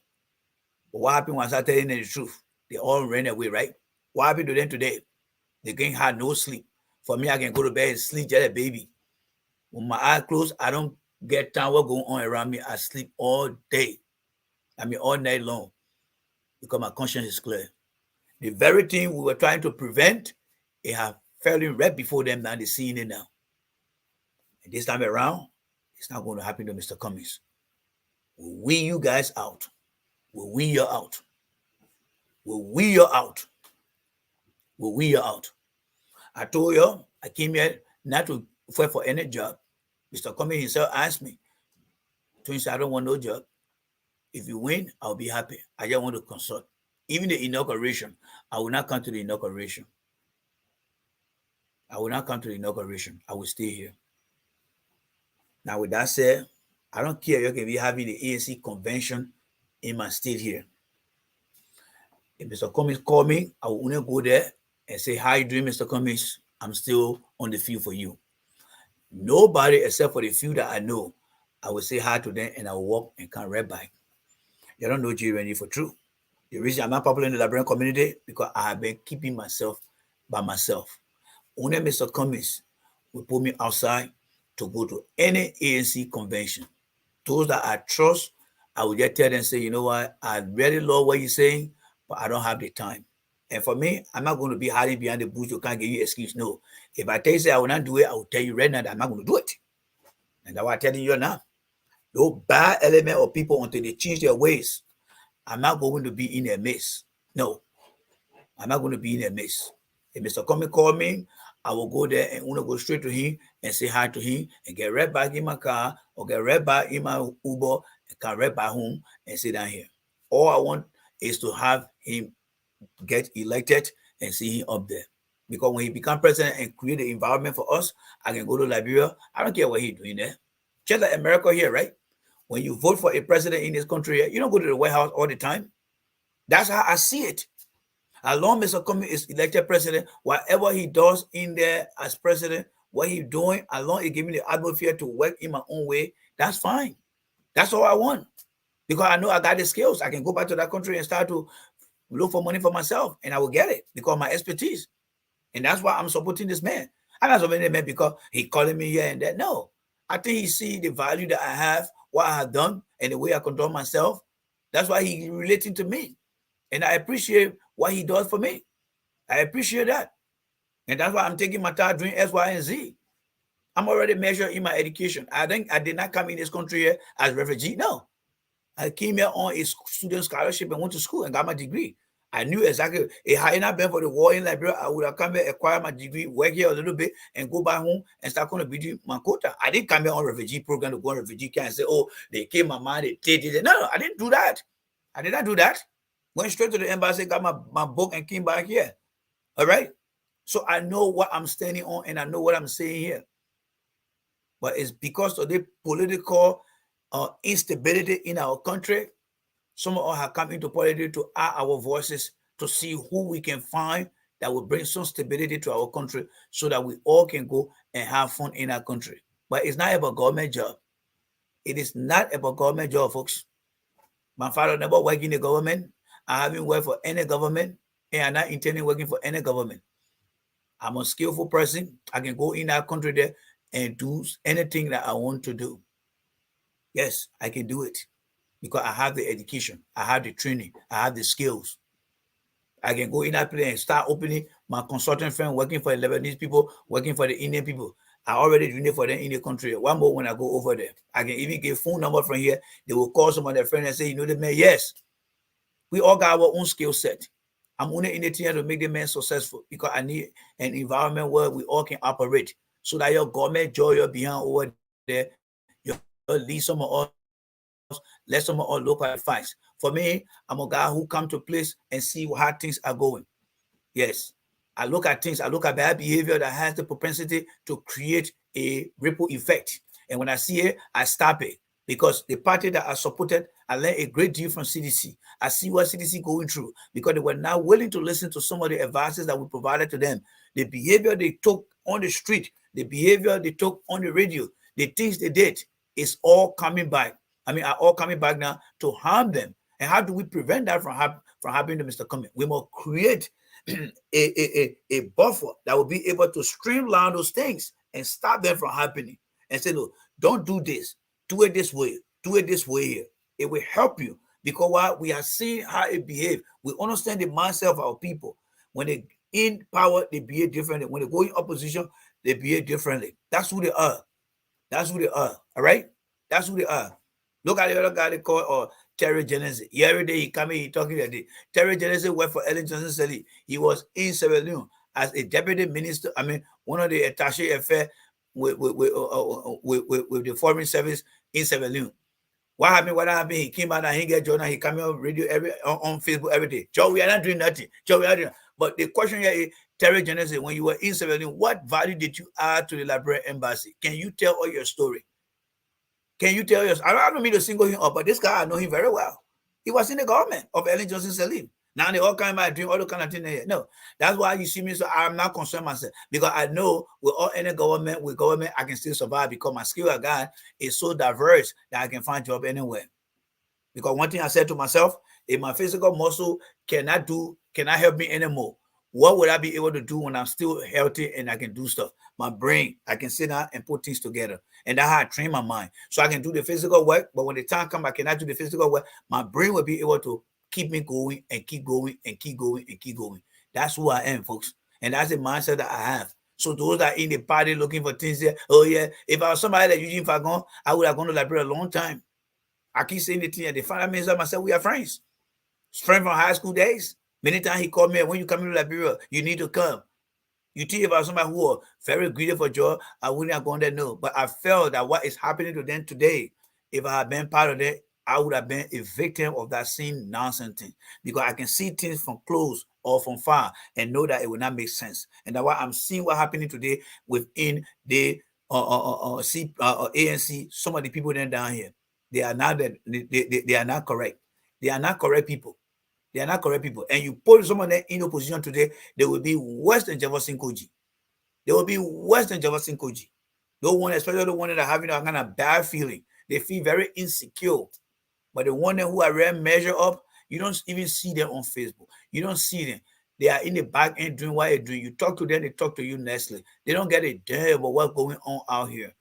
But what happened when I started telling them the truth? They all ran away, right? What happened to them today? They can't have no sleep. For me, I can go to bed and sleep just a baby. When my eyes closed, I don't get time what going on around me. I sleep all day. I mean, all night long. Because my conscience is clear. The very thing we were trying to prevent, it have fallen right before them. Now they're seeing it now. And this time around, it's not going to happen to Mr. Cummings. We'll weed you guys out. We'll weed you out. We'll weed you out. We'll weed you out. I told you, I came here not to fight for any job. Mr. Cummings himself asked me. Twins, I don't want no job. If you win, I'll be happy. I just want to consult. Even the inauguration, I will not come to the inauguration. I will not come to the inauguration. I will stay here. Now, with that said, I don't care. You can be having the ANC convention in my state here. If Mr. Cummings call me, I will only go there and say, how you doing, Mr. Cummings? I'm still on the field for you. Nobody except for the few that I know, I will say hi to them and I will walk and come right back. You don't know J. Randy for true. The reason I'm not popular in the Liberian community, because I have been keeping myself by myself. Only Mr. Cummings will put me outside to go to any ANC convention. Those that I trust, I would just tell them, say, you know what, I really love what you're saying, but I don't have the time. And for me, I'm not going to be hiding behind the bush. You can't give you excuse. No. If I tell you say I will not do it, I will tell you right now that I'm not going to do it. And that's what I'm telling you now. No bad element or people until they change their ways. I'm not going to be in their midst. No, I'm not going to be in their midst. If Mr. Comey call me, I will go there and want to go straight to him and say hi to him and get right back in my car or get right back in my Uber and come right back home and sit down here. All I want is to have him get elected and see him up there. Because when he become president and create the environment for us, I can go to Liberia. I don't care what he's doing there. Just like America here, right? When you vote for a president in this country, you don't go to the White House all the time. That's how I see it. As long as Mr. Comey is elected president, whatever he does in there as president, what he's doing, as long as he gives me the atmosphere to work in my own way, that's fine. That's all I want. Because I know I got the skills. I can go back to that country and start to look for money for myself, and I will get it because of my expertise. And that's why I'm supporting this man. I'm not supporting the man because he calling me here and there. No. I think he see the value that I have, what I have done, and the way I control myself. That's why he relating to me. And I appreciate what he does for me. I appreciate that. And that's why I'm taking my time doing S, Y, and Z. I'm already measured in my education. I think I did not come in this country here as refugee. No. I came here on a student scholarship and went to school and got my degree. I knew exactly, if I had not been for the war in Liberia, I would have come here, acquire my degree, work here a little bit, and go back home and start contributing my quota. I didn't come here on refugee program to go on refugee camp and say, oh, they came my mind, they did it. No, I didn't do that. I did not do that. Went straight to the embassy, got my book, and came back here. All right? So I know what I'm standing on, and I know what I'm saying here. But it's because of the political instability in our country. Some of us have come into politics to add our voices to see who we can find that will bring some stability to our country so that we all can go and have fun in our country. But it's not about government job. It is not about government job, folks. My father never worked in the government. I haven't worked for any government, and I'm not intending working for any government. I'm a skillful person. I can go in that country there and do anything that I want to do. Yes, I can do it because I have the education, I have the training, I have the skills. I can go in that place and start opening my consulting firm, working for the Lebanese people, working for the Indian people. I already doing it for them in the country. One more when I go over there. I can even get phone number from here. They will call some of their friends and say, you know the man, yes. We all got our own skill set. I'm only in the team to make the man successful because I need an environment where we all can operate so that your government joy you're behind over there, you lead some of us, let some of us look at the facts. For me, I'm a guy who come to place and see how things are going. Yes. I look at things, I look at bad behavior that has the propensity to create a ripple effect. And when I see it, I stop it. Because the party that I supported, I learned a great deal from CDC. I see what CDC going through because they were not willing to listen to some of the advices that we provided to them. The behavior they took on the street, the behavior they took on the radio, the things they did is all coming back. Are all coming back now to harm them. And how do we prevent that from happening to Mr. Cummings? We must create a buffer that will be able to streamline those things and stop them from happening. And say, no, don't do this. Do it this way. Do it this way here. It will help you because while we are seeing how it behaves, we understand the mindset of our people. When they in power, they behave differently. When they go in opposition, they behave differently. That's who they are. That's who they are. All right? That's who they are. Look at the other guy they call Terry Genesee. Every day he come in, he talking that day. Terry Genesee worked for Ellen Johnson Sirleaf. He was in Sierra Leone as a deputy minister. One of the attaché affair with the foreign service in Sierra Leone. What happened? He came out and he get journal. He come on radio on Facebook every day. Joe, we are not doing nothing. Joe, we are doing. But the question here is, Terry Genesee, when you were in Sierra Leone, what value did you add to the Liberia embassy? Can you tell all your story? Can you tell us? I don't mean to single him up, but this guy, I know him very well. He was in the government of Ellen Johnson Sirleaf. Now they all come out doing all the kind of things. No, that's why you see me. So I'm not concerned myself because I know with all any government, I can still survive because my skill I got is so diverse that I can find job anywhere. Because one thing I said to myself, if my physical muscle cannot help me anymore, what would I be able to do when I'm still healthy and I can do stuff? My brain, I can sit down and put things together. And that's how I train my mind. So I can do the physical work, but when the time comes, I cannot do the physical work. My brain will be able to keep me going and keep going and keep going and keep going. That's who I am, folks. And that's the mindset that I have. So those that in the party looking for things there, oh yeah, if I was somebody that Eugene Fagon, I would have gone to Liberia a long time. I keep saying the thing, and they find me myself, we are friends. Friend from high school days. Many times he called me, when you come to Liberia, you need to come. You think about somebody who are very greedy for joy, I wouldn't have gone there, no. But I felt that what is happening to them today, if I had been part of that, I would have been a victim of that same nonsense thing. Because I can see things from close or from far and know that it will not make sense. And that's why I'm seeing what's happening today within the ANC. Some of the people then down here, they are not that they are not correct. They are not correct people. They are not correct people. And you put someone in opposition today, they will be worse than Jefferson Koji. They will be worse than Jefferson Koji. The one, especially the one that are having a kind of bad feeling. They feel very insecure. But the one who are really measure up, you don't even see them on Facebook. You don't see them. They are in the back end doing what they're doing. You talk to them, they talk to you nicely. They don't get a damn about what's going on out here.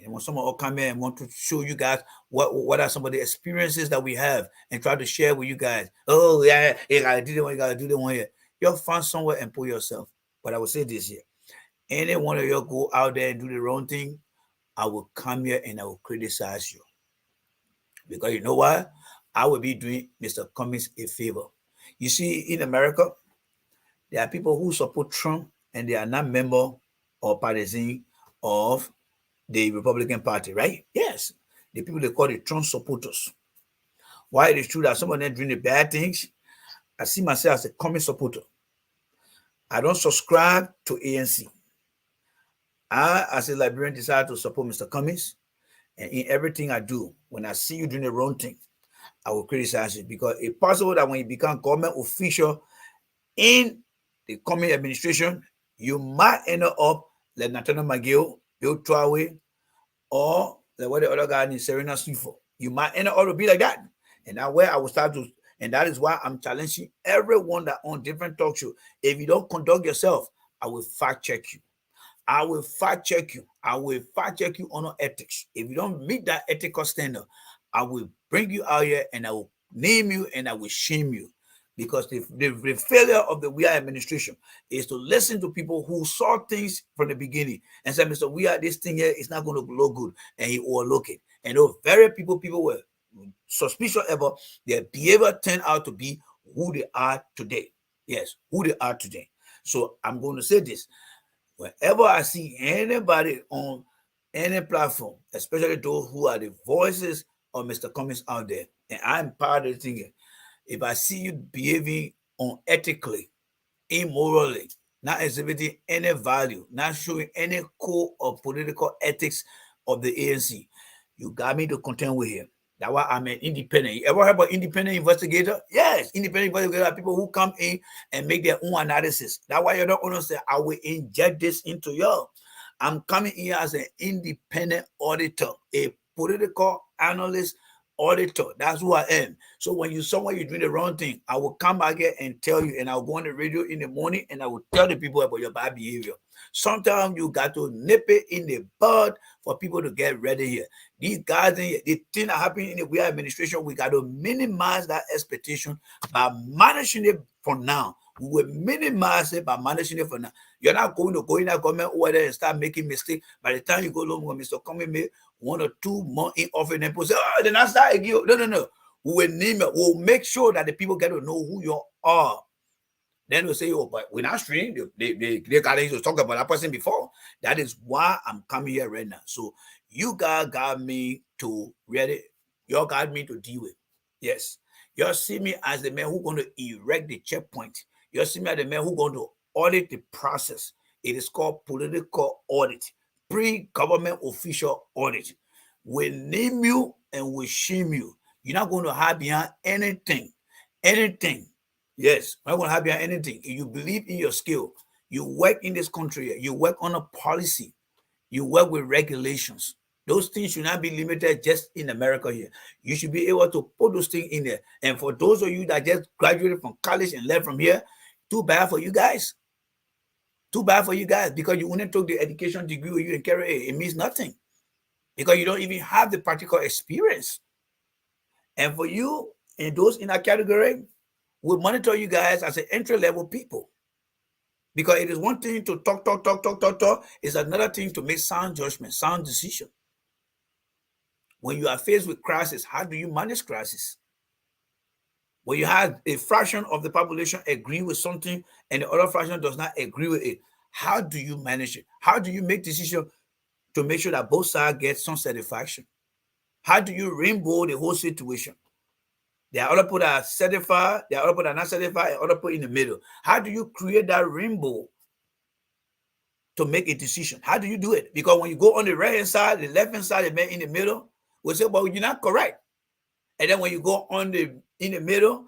And when someone will come in and want to show you guys what are some of the experiences that we have and try to share with you guys. Oh, yeah, you gotta do the one, you gotta do the one here. You'll find somewhere and pull yourself. But I will say this here. Any one of you go out there and do the wrong thing, I will come here and I will criticize you. Because you know what? I will be doing Mr. Cummings a favor. You see, in America, there are people who support Trump and they are not member or partisan of the Republican Party, right? Yes. The people they call the Trump supporters. Why it is true that some of them doing the bad things, I see myself as a Cummings supporter. I don't subscribe to ANC. I, as a Liberian, decide to support Mr. Cummings. And in everything I do, when I see you doing the wrong thing, I will criticize it. Because it's possible that when you become government official in the coming administration, you might end up like Nathaniel McGill, Bill Traore, or like what the other guy in Serena Sifo. You might end up to be like that. And that's where I will start to, and that is why I'm challenging everyone that on different talk show. If you don't conduct yourself, I will fact check you. I will fact check you. I will fact check you on ethics. If you don't meet that ethical standard, I will bring you out here and I will name you and I will shame you. Because the failure of the WIA administration is to listen to people who saw things from the beginning and said, Mr. WIA, this thing here is not going to look good. And he overlooked it. And those very people were suspicious about their behavior turned out to be who they are today. Yes, who they are today. So I'm going to say this. Whenever I see anybody on any platform, especially those who are the voices of Mr. Cummings out there, and I'm part of the thing, if I see you behaving unethically, immorally, not exhibiting any value, not showing any core of political ethics of the ANC, you got me to contend with him. That's why I'm an independent. You ever heard about independent investigator? Yes, independent investigator are people who come in and make their own analysis. That's why you don't understand. I will inject this into you. I'm coming here as an independent auditor, a political analyst auditor. That's who I am. So when you someone you're doing the wrong thing, I will come back here and tell you, and I'll go on the radio in the morning and I will tell the people about your bad behavior. Sometimes you got to nip it in the bud for people to get ready here. These guys, the thing that happened in the WIA administration, we got to minimize that expectation by managing it for now. We will minimize it by managing it for now. You're not going to go in that government over there and start making mistakes. By the time you go along with Mr. Cummings, make 1 or 2 more in office, and people say, oh, then I start again. No. We will name it. We'll make sure that the people get to know who you are. Then we'll say, oh, but we're not streaming. They got to talk about that person before. That is why I'm coming here right now. So you guys got me to ready. You got me to deal with. Yes. You see me as the man who's going to erect the checkpoint. You see me as the man who's going to audit the process. It is called political audit, pre-government official audit. We name you and we shame you. You're not going to hide behind anything. Anything. Yes, I'm not going to hide behind anything. If you believe in your skill, you work in this country, you work on a policy, you work with regulations. Those things should not be limited just in America here. You should be able to put those things in there. And for those of you that just graduated from college and left from here, too bad for you guys. Too bad for you guys because you only took the education degree or you didn't carry it. It means nothing because you don't even have the practical experience. And for you and those in that category, we monitor you guys as an entry level people because it is one thing to talk. It's another thing to make sound judgment, sound decision. When you are faced with crisis, how do you manage crisis? When you have a fraction of the population agree with something and the other fraction does not agree with it, how do you manage it? How do you make decisions to make sure that both sides get some satisfaction? How do you rainbow the whole situation? There are other people that are certified, there are other people that are not certified, and other people in the middle. How do you create that rainbow to make a decision? How do you do it? Because when you go on the right hand side, the left hand side, the man in the middle will say, well, you're not correct. And then when you go on in the middle,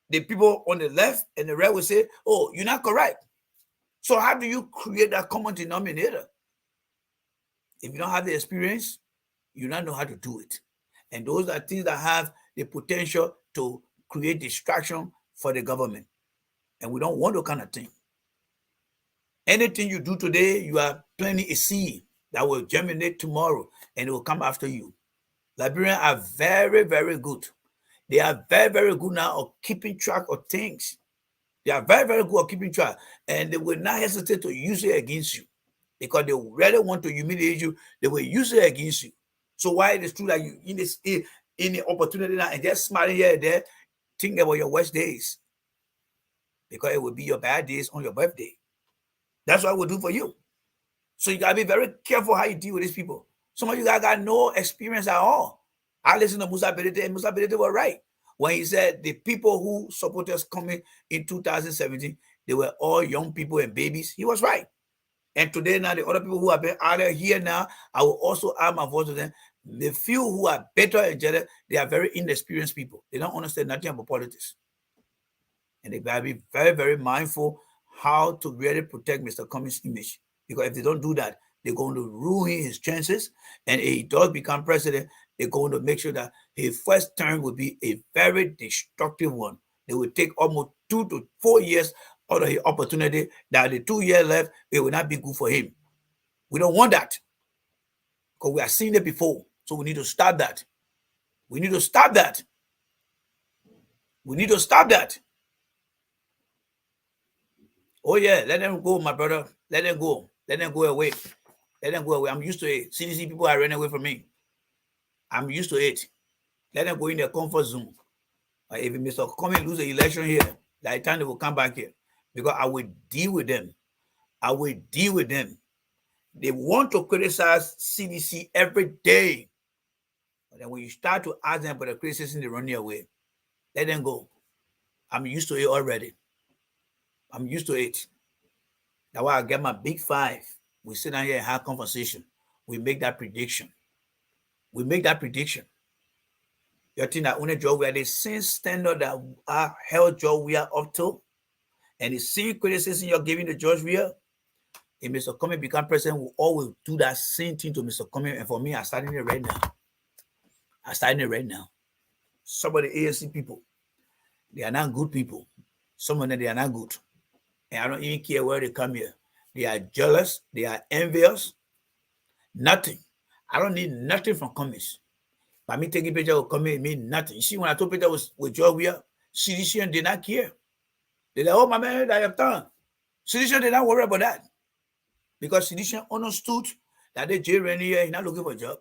the people on the left and the right will say, oh, you're not correct. So how do you create that common denominator? If you don't have the experience, you don't know how to do it. And those are things that have the potential to create distraction for the government. And we don't want that kind of thing. Anything you do today, you are planting a seed that will germinate tomorrow and it will come after you. Liberians are very, very good. They are very, very good now of keeping track of things. They are very, very good at keeping track. And they will not hesitate to use it against you because they really want to humiliate you. They will use it against you. So why it is true that you in the opportunity now and just smiling here and there, think about your worst days. Because it will be your bad days on your birthday. That's what we'll do for you. So you gotta be very careful how you deal with these people. Some of you guys got no experience at all. I listened to Musa Bedete, and Musa Bedete was right when he said the people who supported us coming in 2017, they were all young people and babies. He was right. And today now, the other people who have been out there here now, I will also add my voice to them. The few who are better and jealous, they are very inexperienced people. They don't understand nothing about politics. And they gotta be very, very mindful how to really protect Mr. Cummings' image. Because if they don't do that, they're going to ruin his chances. And if he does become president, they're going to make sure that his first term will be a very destructive one. They will take almost 2 to 4 years out of his opportunity. That the 2 years left, it will not be good for him. We don't want that. Because we have seen it before. So we need to stop that. We need to stop that. We need to stop that. Oh yeah, let them go, my brother. Let them go. Let them go away. Let them go away. I'm used to it. CDC people are running away from me. I'm used to it. Let them go in their comfort zone. If Mr. Cummings lose the election here, by the time they will come back here, because I will deal with them. I will deal with them. They want to criticize CDC every day. But then when you start to ask them about the criticism, they run away. Let them go. I'm used to it already. I'm used to it. That's why I get my big five. We sit down here and have conversation. We make that prediction. We make that prediction. You think that only job we are the same standard that our health job we are up to, and the same criticism you're giving the judge we are, if Mr. Cummings become president, will always do that same thing to Mr. Cummings. And for me, I'm starting it right now. I'm starting it right now. Some of the ANC people, they are not good people. Some of them, they are not good. And I don't even care where they come here. They are jealous. They are envious. Nothing. I don't need nothing from Cummings. By me taking picture with Cummings, it means nothing. You see, when I took picture with Joe Weir, CDC did not care. They're like, oh, my man, I have done. CDC did not worry about that. Because CDC understood that the Jay Rennie is not looking for a job.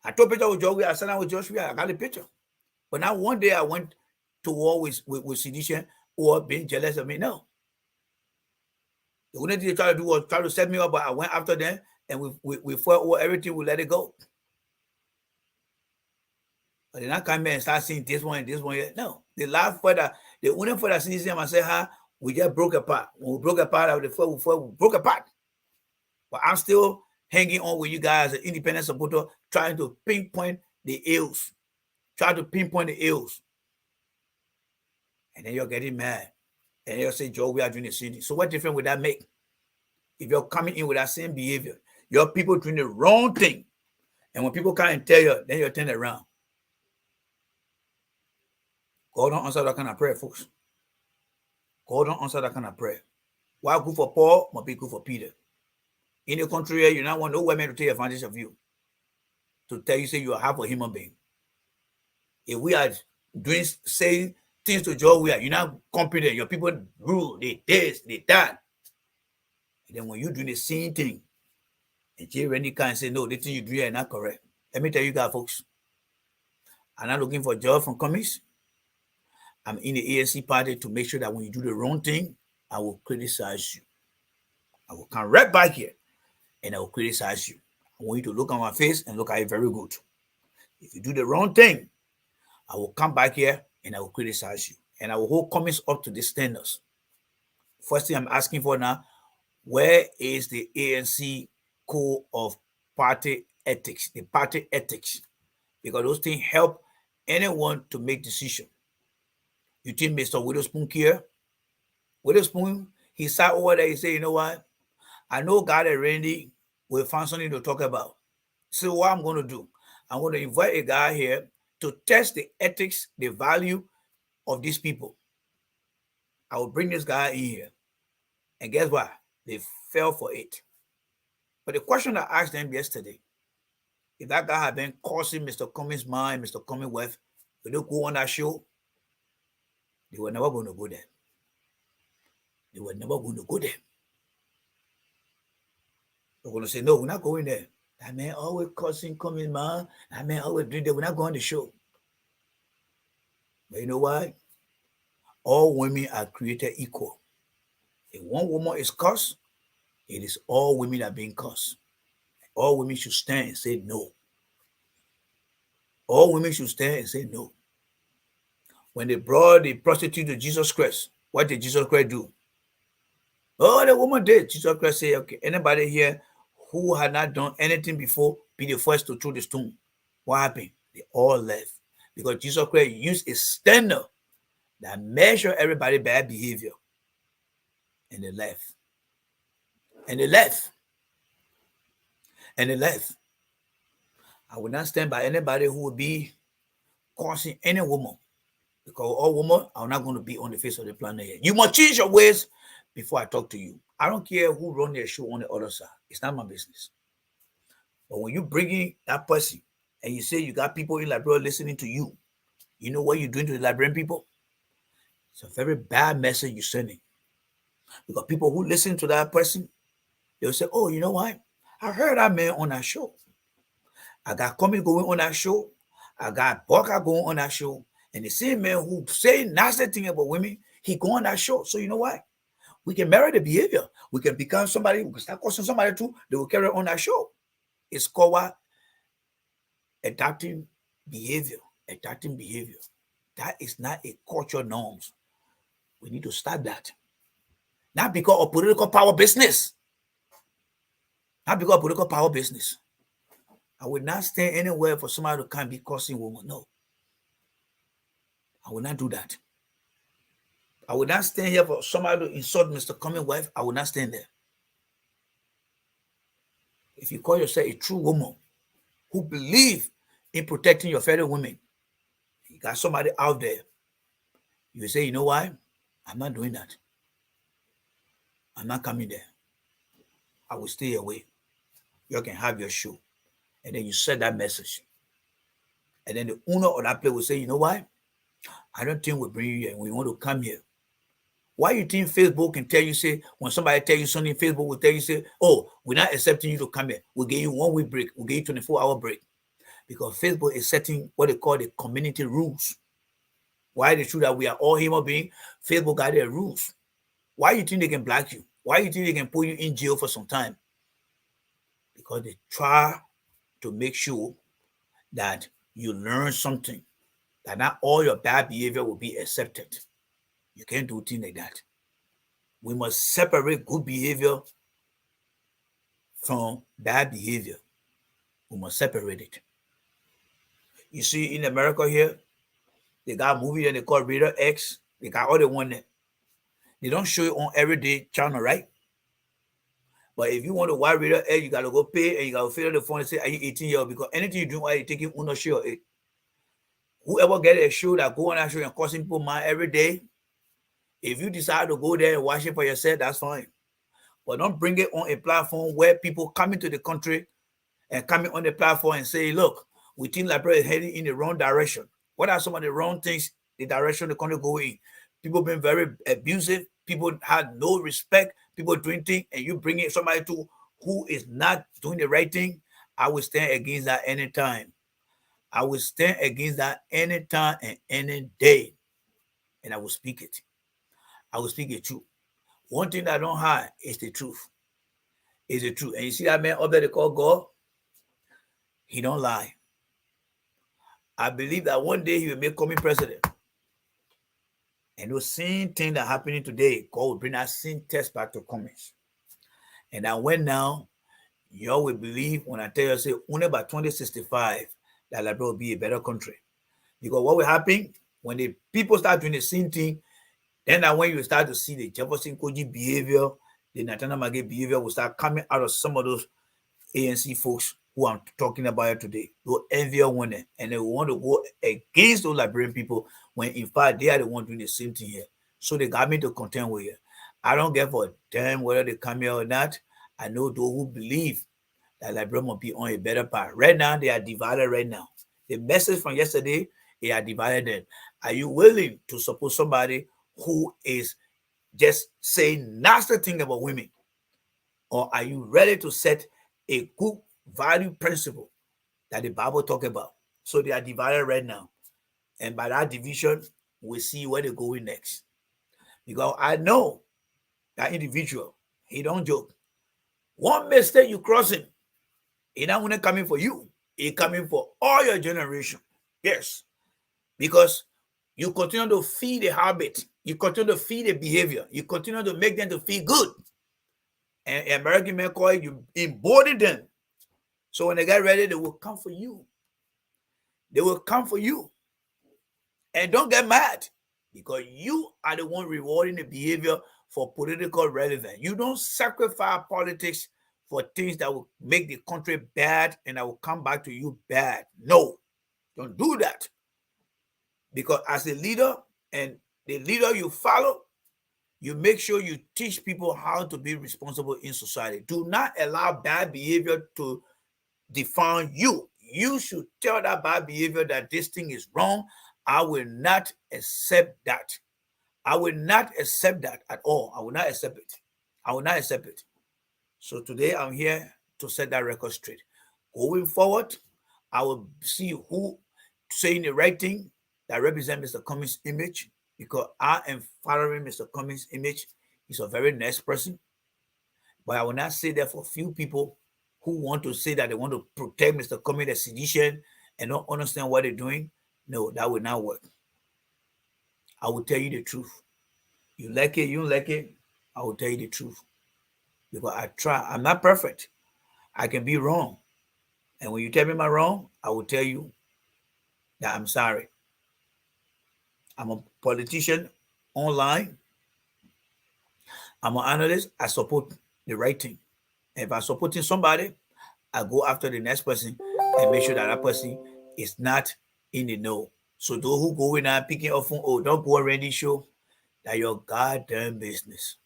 I took picture with Joe Weir. I sat down with Josh Weir. I got the picture. But now one day I went to war with CDC or being jealous of me. No. The only thing they try to do was try to set me up, but I went after them and we fought over everything, we let it go. But they're not coming and start seeing this one and this one yet. No. They laugh for that. They only for that CDC and say, we just broke apart. When we broke apart, we broke apart. But I'm still hanging on with you guys, an independent supporter, trying to pinpoint the ills. Try to pinpoint the ills. And then you're getting mad. And you'll say, Joe, we are doing the same thing. So what difference would that make? If you're coming in with that same behavior, your people doing the wrong thing. And when people come and tell you, then you'll turn it around. God don't answer that kind of prayer, folks. God don't answer that kind of prayer. What good for Paul must be good for Peter. In the country here, you don't want no women to take advantage of you, to tell you say you are half a human being. If we are saying things to Joe, you're not competent. Your people rule, they this, they that. And then when you do the same thing, and Jay Randy can't say, no, the thing you do here is not correct. Let me tell you guys, folks, I'm not looking for a job from comics. I'm in the ANC party to make sure that when you do the wrong thing, I will criticize you. I will come right back here and I will criticize you. I want you to look at my face and look at it very good. If you do the wrong thing, I will come back here and I will criticize you. And I will hold comments up to the standards. First thing I'm asking for now, where is the ANC code of party ethics, the party ethics? Because those things help anyone to make decisions. You think Mr. Witherspoon here? Witherspoon, he sat over there, he said, you know what? I know God and Randy will find something to talk about. So what I'm going to do, I'm going to invite a guy here to test the ethics, the value of these people. I will bring this guy in here. And guess what? They fell for it. But the question I asked them yesterday, if that guy had been causing Mr. Cummings' mind, Mr. Cummings' wife, would they go on that show? They were never going to go there. They were never going to go there. They're going to say, no, we're not going there. That man always causing Cummings' mind. That man always doing that. We're not going to the show. But you know why? All women are created equal. If one woman is cursed, it is all women that are being cursed. All women should stand and say no. All women should stand and say no. When they brought the prostitute to Jesus Christ, what did Jesus Christ do? Oh, the woman did. Jesus Christ said, okay, anybody here who had not done anything before, be the first to throw the stone. What happened? They all left. Because Jesus Christ used a standard that measure everybody's bad behavior. And they left. And they left. And they left. I will not stand by anybody who will be causing any woman. Because all women are not going to be on the face of the planet here. You must change your ways before I talk to you. I don't care who run their show on the other side. It's not my business. But when you bring in that person and you say you got people in Liberia listening to you, you know what you're doing to the Liberian people? It's a very bad message you're sending. Because people who listen to that person, they'll say, oh, you know what? I heard that man on that show. I got Cummings going on that show. I got Barker going on that show. And the same man who say nasty thing about women, he go on that show. So you know what? We can marry the behavior. We can become somebody, we can start causing somebody too. They will carry on that show. It's called what? Adapting behavior. Adapting behavior. That is not a cultural norms. We need to start that. Not because of political power business. Not because of political power business. I would not stand anywhere for somebody to come be causing women. No. I will not do that. I will not stand here for somebody to insult Mr. Cummings' wife. I will not stand there. If you call yourself a true woman who believe in protecting your fellow women, you got somebody out there, you say, you know why? I'm not doing that. I'm not coming there. I will stay away. You can have your show. And then you send that message. And then the owner of that place will say, you know why? I don't think we'll bring you here. We want to come here. Why you think Facebook can tell you, say, when somebody tell you something, Facebook will tell you, say, oh, we're not accepting you to come here. We'll give you 1 week break. We'll give you 24-hour break. Because Facebook is setting what they call the community rules. Why is it true that we are all human beings? Facebook got their rules. Why you think they can block you? Why you think they can put you in jail for some time? Because they try to make sure that you learn something, that not all your bad behavior will be accepted. You can't do things like that. We must separate good behavior from bad behavior. We must separate it. You see, in America here, they got a movie that they call Rated X. They got all the one that they don't show it on everyday channel, right? But if you want to watch Rated X, you gotta go pay and you gotta fill out the phone and say, are you 18 years old? Because anything you do while you're taking ownership of it. Whoever get a show that go on that show and causing people mind every day, If you decide to go there and watch it for yourself, that's fine. But don't bring it on a platform where people coming to the country and coming on the platform and say, look, we think Liberia is heading in the wrong direction. What are some of the wrong things, the direction the country going in? People being very abusive. People had no respect. People doing things, and you bring in somebody to who is not doing the right thing. I will stand against that anytime. I will stand against that anytime and any day. And I will speak it. I will speak it true. One thing that I don't hide is the truth. Is the truth. And you see that man up there they call God? He don't lie. I believe that one day he will make coming president. And those same thing that happening today, God will bring that same test back to Cummings. And that when now, y'all will believe when I tell you, say, only by 2065, that Liberia will be a better country. Because what will happen when the people start doing the same thing, then that when you start to see the Jefferson Koji behavior, the Natana Mage behavior will start coming out of some of those ANC folks who I'm talking about here today. They'll envy one and they want to go against those Liberian people when in fact they are the ones doing the same thing here. So they got me to contend with it. I don't care for them whether they come here or not. I know those who believe that Liberia must be on a better path. Right now, they are divided right now. The message from yesterday, they are divided then. Are you willing to support somebody who is just saying nasty thing about women? Or are you ready to set a good value principle that the Bible talk about? So they are divided right now. And by that division, we see where they're going next. Because I know that individual, he don't joke. One mistake you cross him, he not only coming for you, he coming for all your generation. Yes. Because you continue to feed the habit, you continue to feed the behavior, you continue to make them to feel good. And American men call it, you embody them. So when they get ready, they will come for you. They will come for you. And don't get mad because you are the one rewarding the behavior for political relevance. You don't sacrifice politics for things that will make the country bad and that will come back to you bad. No, don't do that. Because as a leader and the leader you follow, you make sure you teach people how to be responsible in society. Do not allow bad behavior to define you. You should tell that bad behavior that this thing is wrong. I will not accept that. I will not accept that at all. I will not accept it. I will not accept it. So today I'm here to set that record straight. Going forward, I will see who saying the right thing that represents Mr. Cummings' image, because I am following Mr. Cummings' image. He's a very nice person. But I will not say that for few people who want to say that they want to protect Mr. Cummings as sedition and don't understand what they're doing. No, that will not work. I will tell you the truth. You like it, you don't like it, I will tell you the truth. Because I try. I'm not perfect. I can be wrong. And when you tell me I'm wrong, I will tell you that I'm sorry. I'm a politician online. I'm an analyst. I support the right thing. If I'm supporting somebody, I go after the next person and make sure that that person is not in the know. So those who go in and picking up phone, oh, don't go around this show, that your goddamn business.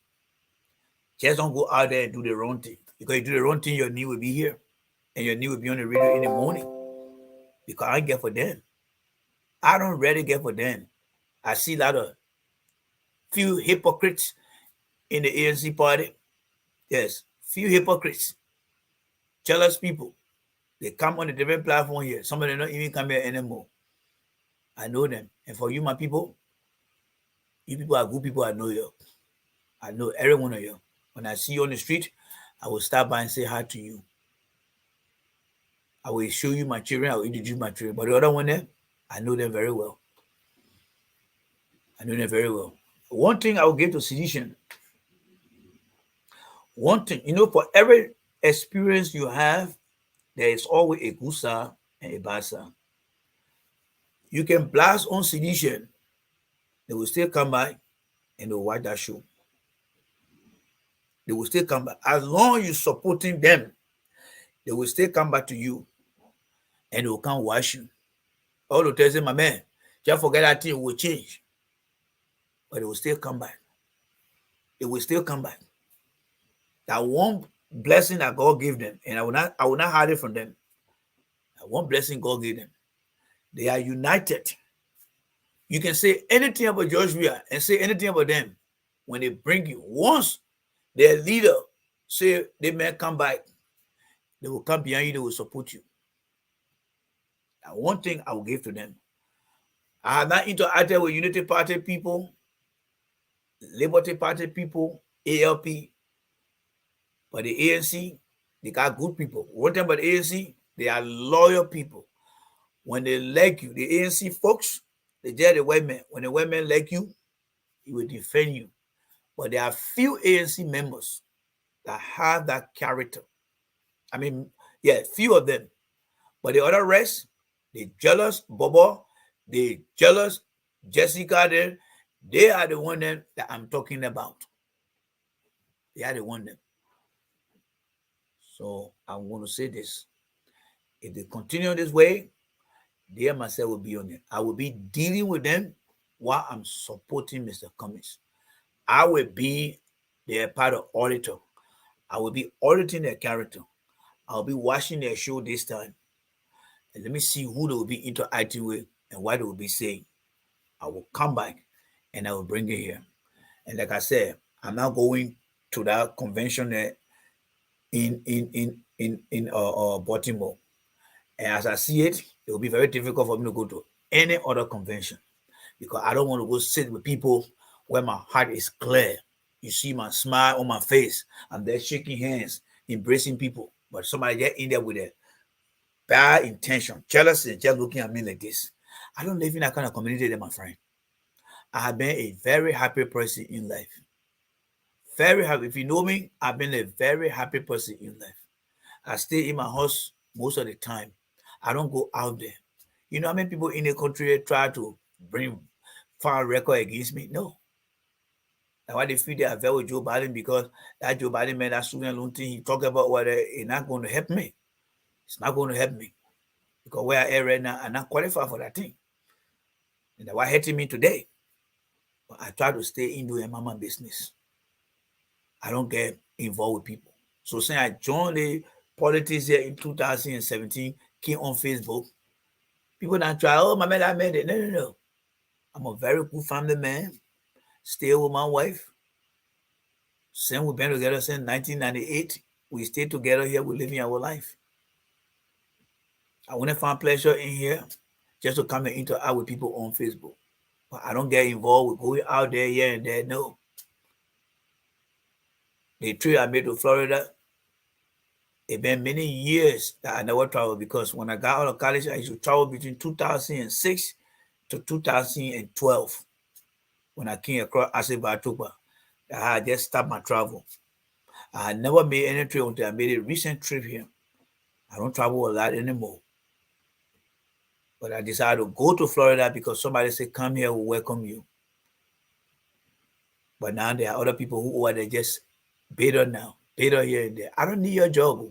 Just don't go out there and do the wrong thing. Because you do the wrong thing, your knee will be here. And your knee will be on the radio in the morning. Because I get for them. I don't really get for them. I see a lot of few hypocrites in the ANC party. Yes, few hypocrites. Jealous people. They come on a different platform here. Some of them don't even come here anymore. I know them. And for you, my people, you people are good people. I know you. I know every one of you. When I see you on the street, I will stop by and say hi to you. I will show you my children. I will introduce my children. But the other one there, I know them very well. I know them very well. One thing I will give to sedition. One thing, for every experience you have, there is always a good side and a bad side. You can blast on sedition. They will still come back and they'll watch that show. They will still come back. As long as you're supporting them, they will still come back to you and they will come watch you. All the time, my man, just forget that thing will change. But they will still come back. they will still come back. That one blessing that God gave them, and I will not hide it from them. That one blessing God gave them. They are united. You can say anything about Joshua and say anything about them. When they bring you, once their leader say they may come back, they will come behind you, they will support you. That one thing I will give to them. I have not interacted with Unity Party people, Liberty Party people, ALP, but the ANC, they got good people. One thing about the ANC, they are loyal people. When they like you, the ANC folks, they tell the white man, when the white man like you, he will defend you. But there are few ANC members that have that character. I mean, yeah, few of them. But the other rest, they jealous, Bobo, they jealous, Jessica, they are the one that I'm talking about. They are the one them. So I'm going to say this. If they continue this way, they and myself will be on it. I will be dealing with them while I'm supporting Mr. Cummings. I will be their part of auditor. I will be auditing their character. I'll be watching their show this time. And let me see who they will be interacting with and what they will be saying. I will come back and I will bring it here. And like I said, I'm not going to that convention in Baltimore. And as I see it, it will be very difficult for me to go to any other convention because I don't want to go sit with people where my heart is clear. You see my smile on my face. I'm there shaking hands, embracing people. But somebody get in there with a bad intention, jealousy, just looking at me like this. I don't live in that kind of community there, my friend. I have been a very happy person in life. Very happy. If you know me, I've been a very happy person in life. I stay in my house most of the time. I don't go out there. You know how many people in the country try to bring far record against me? No. That's why they feel they are very with Joe Biden because that Joe Biden man, that student loan thing he talk about what it's not going to help me. It's not going to help me. Because where I am right now, I'm not qualified for that thing. And that's why hurting me today. But I try to stay in doing mama business. I don't get involved with people. So since I joined the politics here in 2017, came on Facebook, people now try, oh, my man, I made it. No. I'm a very good family man. Stay with my wife. Since we've been together since 1998. We stay together here. We're living our life. I want to find pleasure in here just to come and interact with people on Facebook. But I don't get involved with going out there here and there. No. The trip I made to Florida, it's been many years that I never traveled because when I got out of college, I used to travel between 2006 to 2012. When I came across Asibatuba, I had just stopped my travel. I had never made any trip until I made a recent trip here. I don't travel a lot anymore. But I decided to go to Florida because somebody said, come here, we'll welcome you. But now there are other people who are there just better now, better here and there. I don't need your job.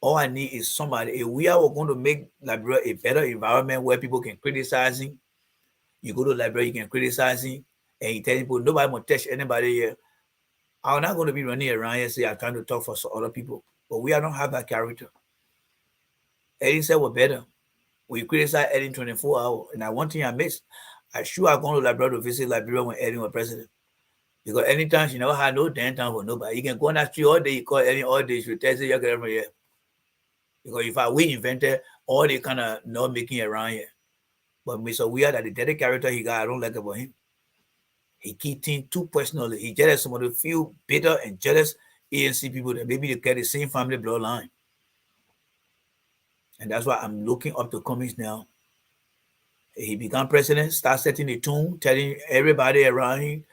All I need is somebody. If we are going to make Liberia a better environment where people can criticize him, you go to Liberia, you can criticize him, and you tell people, nobody will touch anybody here. I'm not going to be running around here say I'm trying to talk for some other people. But we don't have that character. Eddie said we're better. We criticize Eddie 24 hours. And one thing I miss, I sure I'm going to Liberia to visit Liberia when Eddie was president. Because anytime she never had no damn time for nobody. You can go on that street all day, you call Eddie all day, she tell you you're from here. Because if we invented all the kind of not making around here. But Mr. Weird, that the dirty character he got, I don't like about him. He keep things too personally. He jealous some of the few bitter and jealous ANC people that maybe they get the same family bloodline. And that's why I'm looking up to Cummings now. He become president, start setting the tune, telling everybody around him,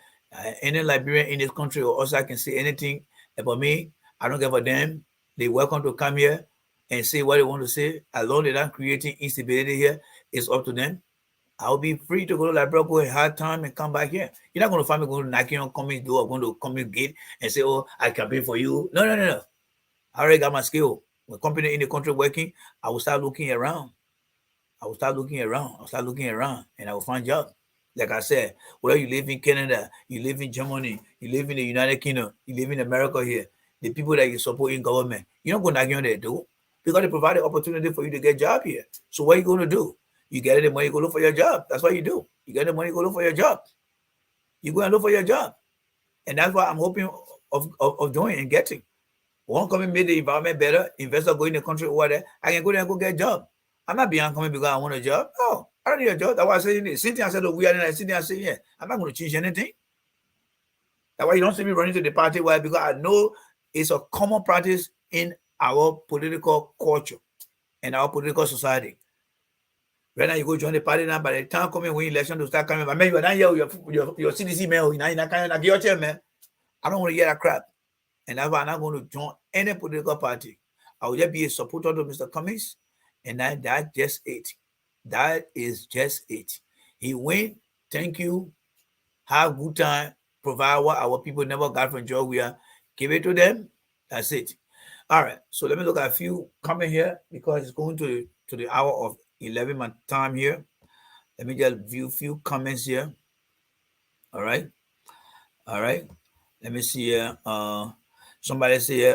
any Liberian in this country or also I can say anything about me. I don't give a damn. They welcome to come here and say what they want to say. As long as they're not creating instability here, it's up to them. I'll be free to go to Liberia, go a hard time and come back here. You're not going to find me going to knocking on Cummings' door, going to Cummings' gate and say, oh, I campaign for you. No. I already got my skill. When company in the country working, I will start looking around. And I will find job. Like I said, whether you live in Canada, you live in Germany, you live in the United Kingdom, you live in America here, the people that you support in government, you're not going to argue there, do, because they provide the opportunity for you to get a job here. So what are you going to do? You get the money, you go look for your job. That's what you do. You get the money, you go look for your job. You go and look for your job. And that's what I'm hoping of doing and getting. One coming make the environment better, investor go in the country over there, I can go there and go get a job. I'm not behind coming because I want a job. No, I don't need a job. That's why I say this. Sitting I said, oh, we are in sitting I say, yeah, I'm not going to change anything. That's why you don't see me running to the party. Why? Because I know it's a common practice in our political culture and our political society. Right now, you go join the party now, by the time coming when election to start coming, but man, you're not here with your CDC man, you're not kind of your chair, man. I don't want to hear that crap. And that's why I'm not going to join any political party. I will just be a supporter to Mr. Cummings, and that's just it. That is just it. He win. Thank you. Have good time. Provide what our people never got from Georgia. Give it to them. That's it. All right. So let me look at a few comment here because it's going to the hour of 11 my time here. Let me just view a few comments here. All right. All right. Let me see here. Somebody say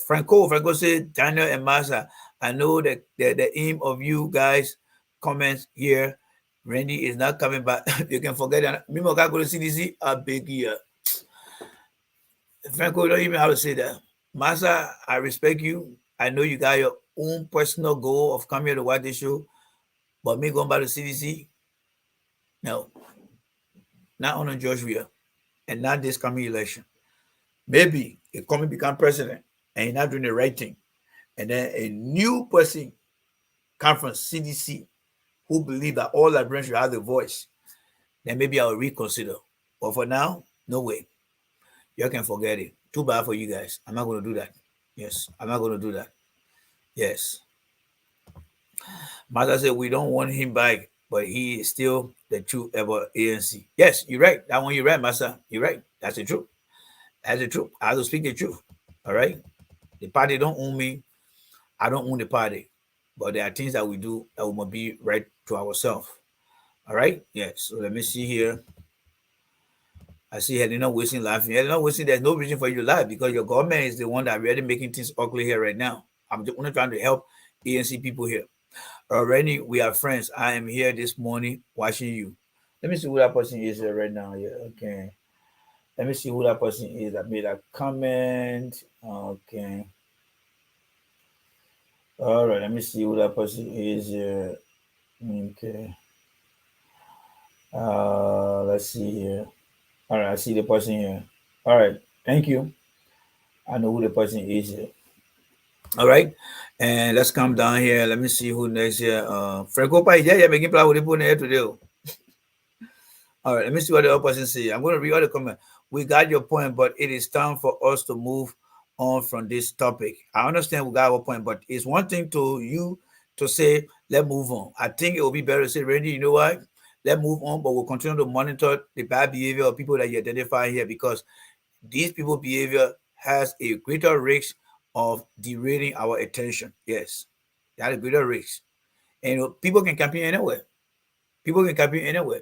Franco said Daniel and Masa. I know that the aim of you guys comments here. Randy is not coming back. You can forget that. Me go to CDC. A big year. Franco don't even how to say that. Masa, I respect you. I know you got your own personal goal of coming here to watch this show, but me going back to CDC, no, not on a Georgia, and not this coming election. Maybe if coming become president and you're not doing the right thing, and then a new person come from CDC who believe that all Liberians should have the voice, then maybe I'll reconsider. But for now, no way. You can forget it. Too bad for you guys. I'm not going to do that. Yes, I'm not going to do that. Yes. Mother said we don't want him back, but he is still the truth about ANC. Yes, you're right. That one you're right, Master. You're right. That's the truth. That's the truth. I have to speak the truth. All right. The party don't own me. I don't own the party. But there are things that we do that we must be right to ourselves. All right. Yes. So let me see here. I see you're not wasting laughing. You're not wasting. There's no reason for you to laugh because your government is the one that really making things ugly here right now. I'm just only trying to help ANC people here. Already we are friends. I am here this morning watching you. Let me see who that person is here right now. Yeah, okay. Let me see who that person is that made a comment. Okay. All right. Let me see who that person is here. Okay. Let's see here. All right. I see the person here. All right. Thank you. I know who the person is here. All right. And let's come down here. Let me see who next here. Franco Pai, yeah, making plan with the people here today. All right, let me see what the other person say. I'm going to read all the comments. We got your point, but it is time for us to move on from this topic. I understand we got our point, but it's one thing to you to say, let's move on. I think it will be better to say, Randy, you know what? Let's move on, but we'll continue to monitor the bad behavior of people that you identify here because these people's behavior has a greater risk of derailing our attention. Yes, that is a greater risk. And people can campaign anywhere. People can campaign anywhere.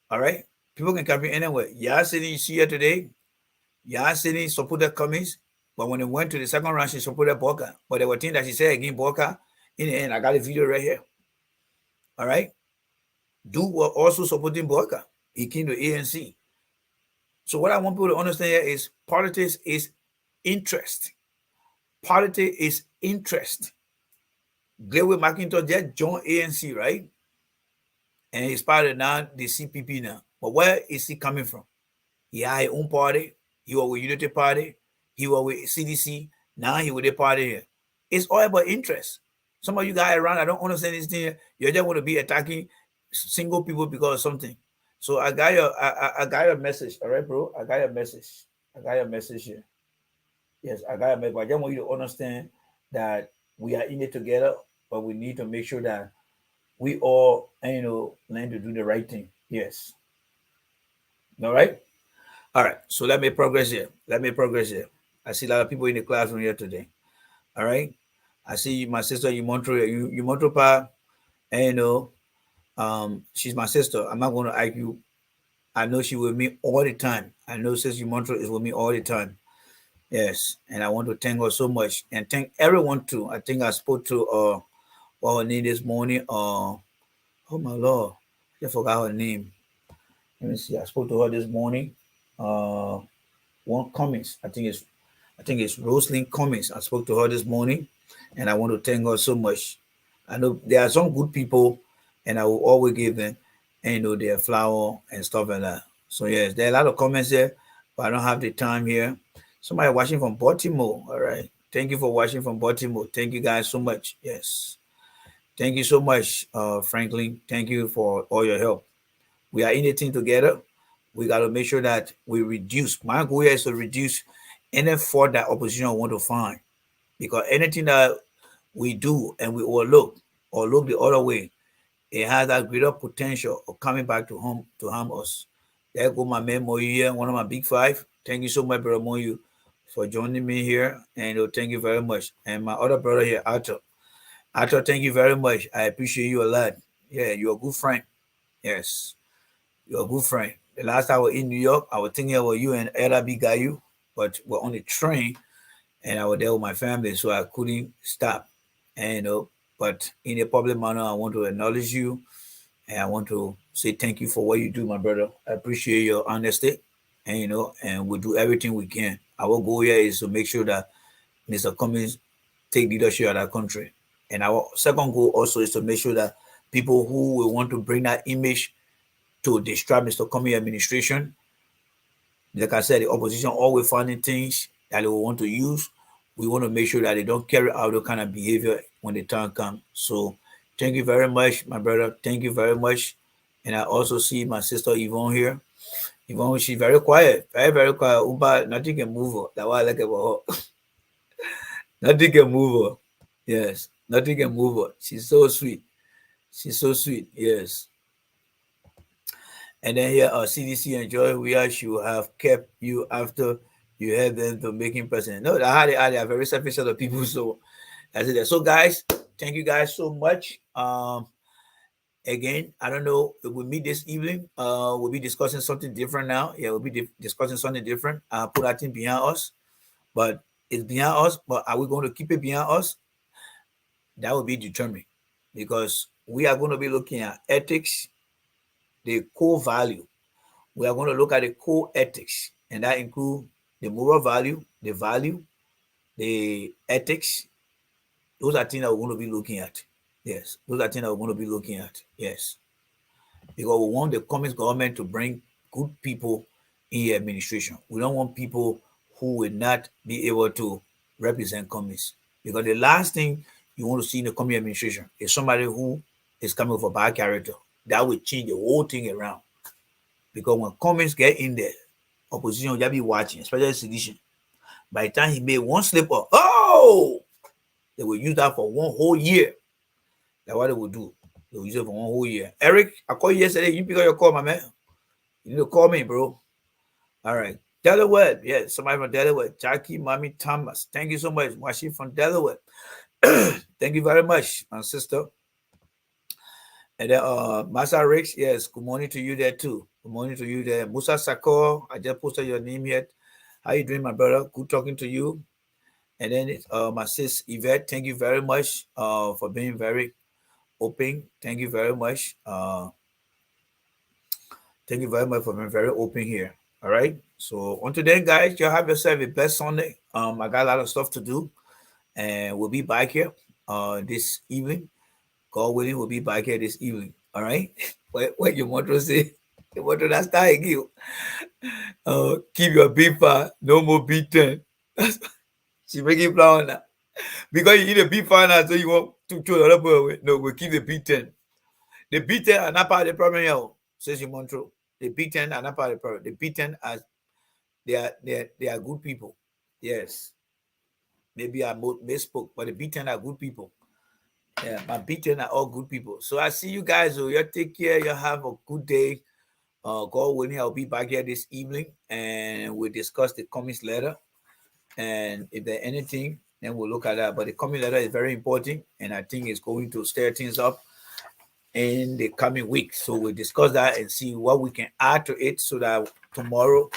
All right? People can campaign anywhere. Y'all sitting, you see here today, y'all sitting supported Cummings, but when it went to the second round, she supported Boca. But there were things that she said against Boca. In the end, I got a video right here. All right? Duke was also supporting Boca. He came to ANC. So what I want people to understand here is politics is interest. Politics is interest. Glewe McIntosh just joined ANC, right? And he's part of now the CPP now. But where is he coming from? He had his own party. He was with Unity Party. He was with CDC. Now he with the party here. It's all about interest. Some of you guys around, I don't understand this thing. You just want to be attacking single people because of something. So I got your message. All right, bro. I got your message. I got your message here. Yes, I got your message. But I just want you to understand that we are in it together, but we need to make sure that we all, learn to do the right thing. Yes. All right. All right. So let me progress here. I see a lot of people in the classroom here today. All right. I see my sister, you Montreal, you Montreal, and She's my sister. I'm not going to argue. I know she with me all the time. I know Sister Montreal is with me all the time. Yes, and I want to thank her so much and thank everyone too. I think I spoke to what her name this morning. Oh my lord, I forgot her name. Let me see. I spoke to her this morning. Uh, one Cummings. I think it's Rosalind Cummings. I spoke to her this morning, and I want to thank her so much. I know there are some good people, and I will always give them, and their flower and stuff like that. So yes, there are a lot of comments there, but I don't have the time here. Somebody watching from Baltimore. All right. Thank you for watching from Baltimore. Thank you guys so much. Yes. Thank you so much, Franklin. Thank you for all your help. We are in the team together. We got to make sure that we reduce. My goal here is to reduce any fault that opposition want to find. Because anything that we do and we overlook or look the other way, it has that greater potential of coming back to harm us. There go my man Moyu here, one of my big five. Thank you so much, brother Moyu, for joining me here. And thank you very much. And my other brother here, Arthur. Arthur, thank you very much. I appreciate you a lot. Yeah, you're a good friend. Yes. You're a good friend. The last time I was in New York, I was thinking about you and Ella Bigayu, but we're on the train and I was there with my family, so I couldn't stop. And but in a public manner, I want to acknowledge you and I want to say thank you for what you do, my brother. I appreciate your honesty, and and we'll do everything we can. Our goal here is to make sure that Mr. Cummings take leadership of that country. And our second goal also is to make sure that people who will want to bring that image to distract Mr. Cummings administration, like I said, the opposition always finding things that they will want to use. We want to make sure that they don't carry out the kind of behavior when the time comes. So thank you very much, my brother. Thank you very much. And I also see my sister Yvonne here. Yvonne, she's very quiet, very, very quiet. Uba, nothing can move her. That's why I like about her. Nothing can move her. Yes, nothing can move her. She's so sweet. She's so sweet. Yes. And then here, CDC and Joy, we are should have kept you after you had them to making president. No, they are very selfish set of people. So that's it. So guys, thank you guys so much. Again, I don't know if we meet this evening. We'll be discussing something different now. Yeah, we'll be discussing something different. Put that thing behind us, but it's behind us. But are we going to keep it behind us? That will be determined because we are going to be looking at ethics, the core value. We are going to look at the core ethics, and that include the moral value, the ethics. Those are things that we're going to be looking at. Yes, those are things that we're going to be looking at. Yes, because we want the communist government to bring good people in the administration. We don't want people who will not be able to represent communists. Because the last thing you want to see in the communist administration is somebody who is coming with a bad character. That will change the whole thing around. Because when communists get in there, opposition will just be watching, especially sedition. By the time he made one slip up, they will use that for one whole year. That's what they will do. They will use it for one whole year. Eric, I called you yesterday. You pick up your call, my man. You need to call me, bro. All right. Delaware. Yeah, somebody from Delaware. Jackie Mommy Thomas. Thank you so much. Watching from Delaware. Thank you very much, my sister. And then Masa Ricks, yes, good morning to you there too. Good morning to you there. Musa Sakor, I just posted your name here. How you doing, my brother? Good talking to you. And then my sis Yvette, thank you very much for being very open. Thank you very much. Thank you very much for being very open here. All right. So until then, guys, you have yourself a blessed Sunday. I got a lot of stuff to do, and we'll be back here this evening. God willing, we'll be back here this evening. All right. What you want to say? You want to start again? Keep your B5, no more B10. She making plan now. Because you need a B5 now, so you want to throw the other boy away. No, we'll keep the B10. The B10 are not part of the problem here, says you Montreal. The B10 are not part of the problem. The B10 are they are good people. Yes. Maybe I misspoke, but the B10 are good people. Yeah, my B10 are all good people. So I see you guys. So you take care. You have a good day. God willing, I'll be back here this evening and we'll discuss the comments letter. And if there's anything, then we'll look at that. But the comment letter is very important, and I think it's going to stir things up. in the coming week. So we'll discuss that and see what we can add to it so that tomorrow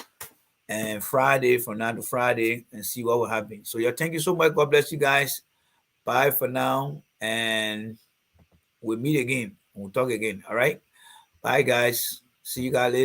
and Friday, from now to Friday, and see what will happen. So yeah, thank you so much. God bless you guys. Bye for now, and we'll meet again. We'll talk again. All right. Bye, guys. See you guys later.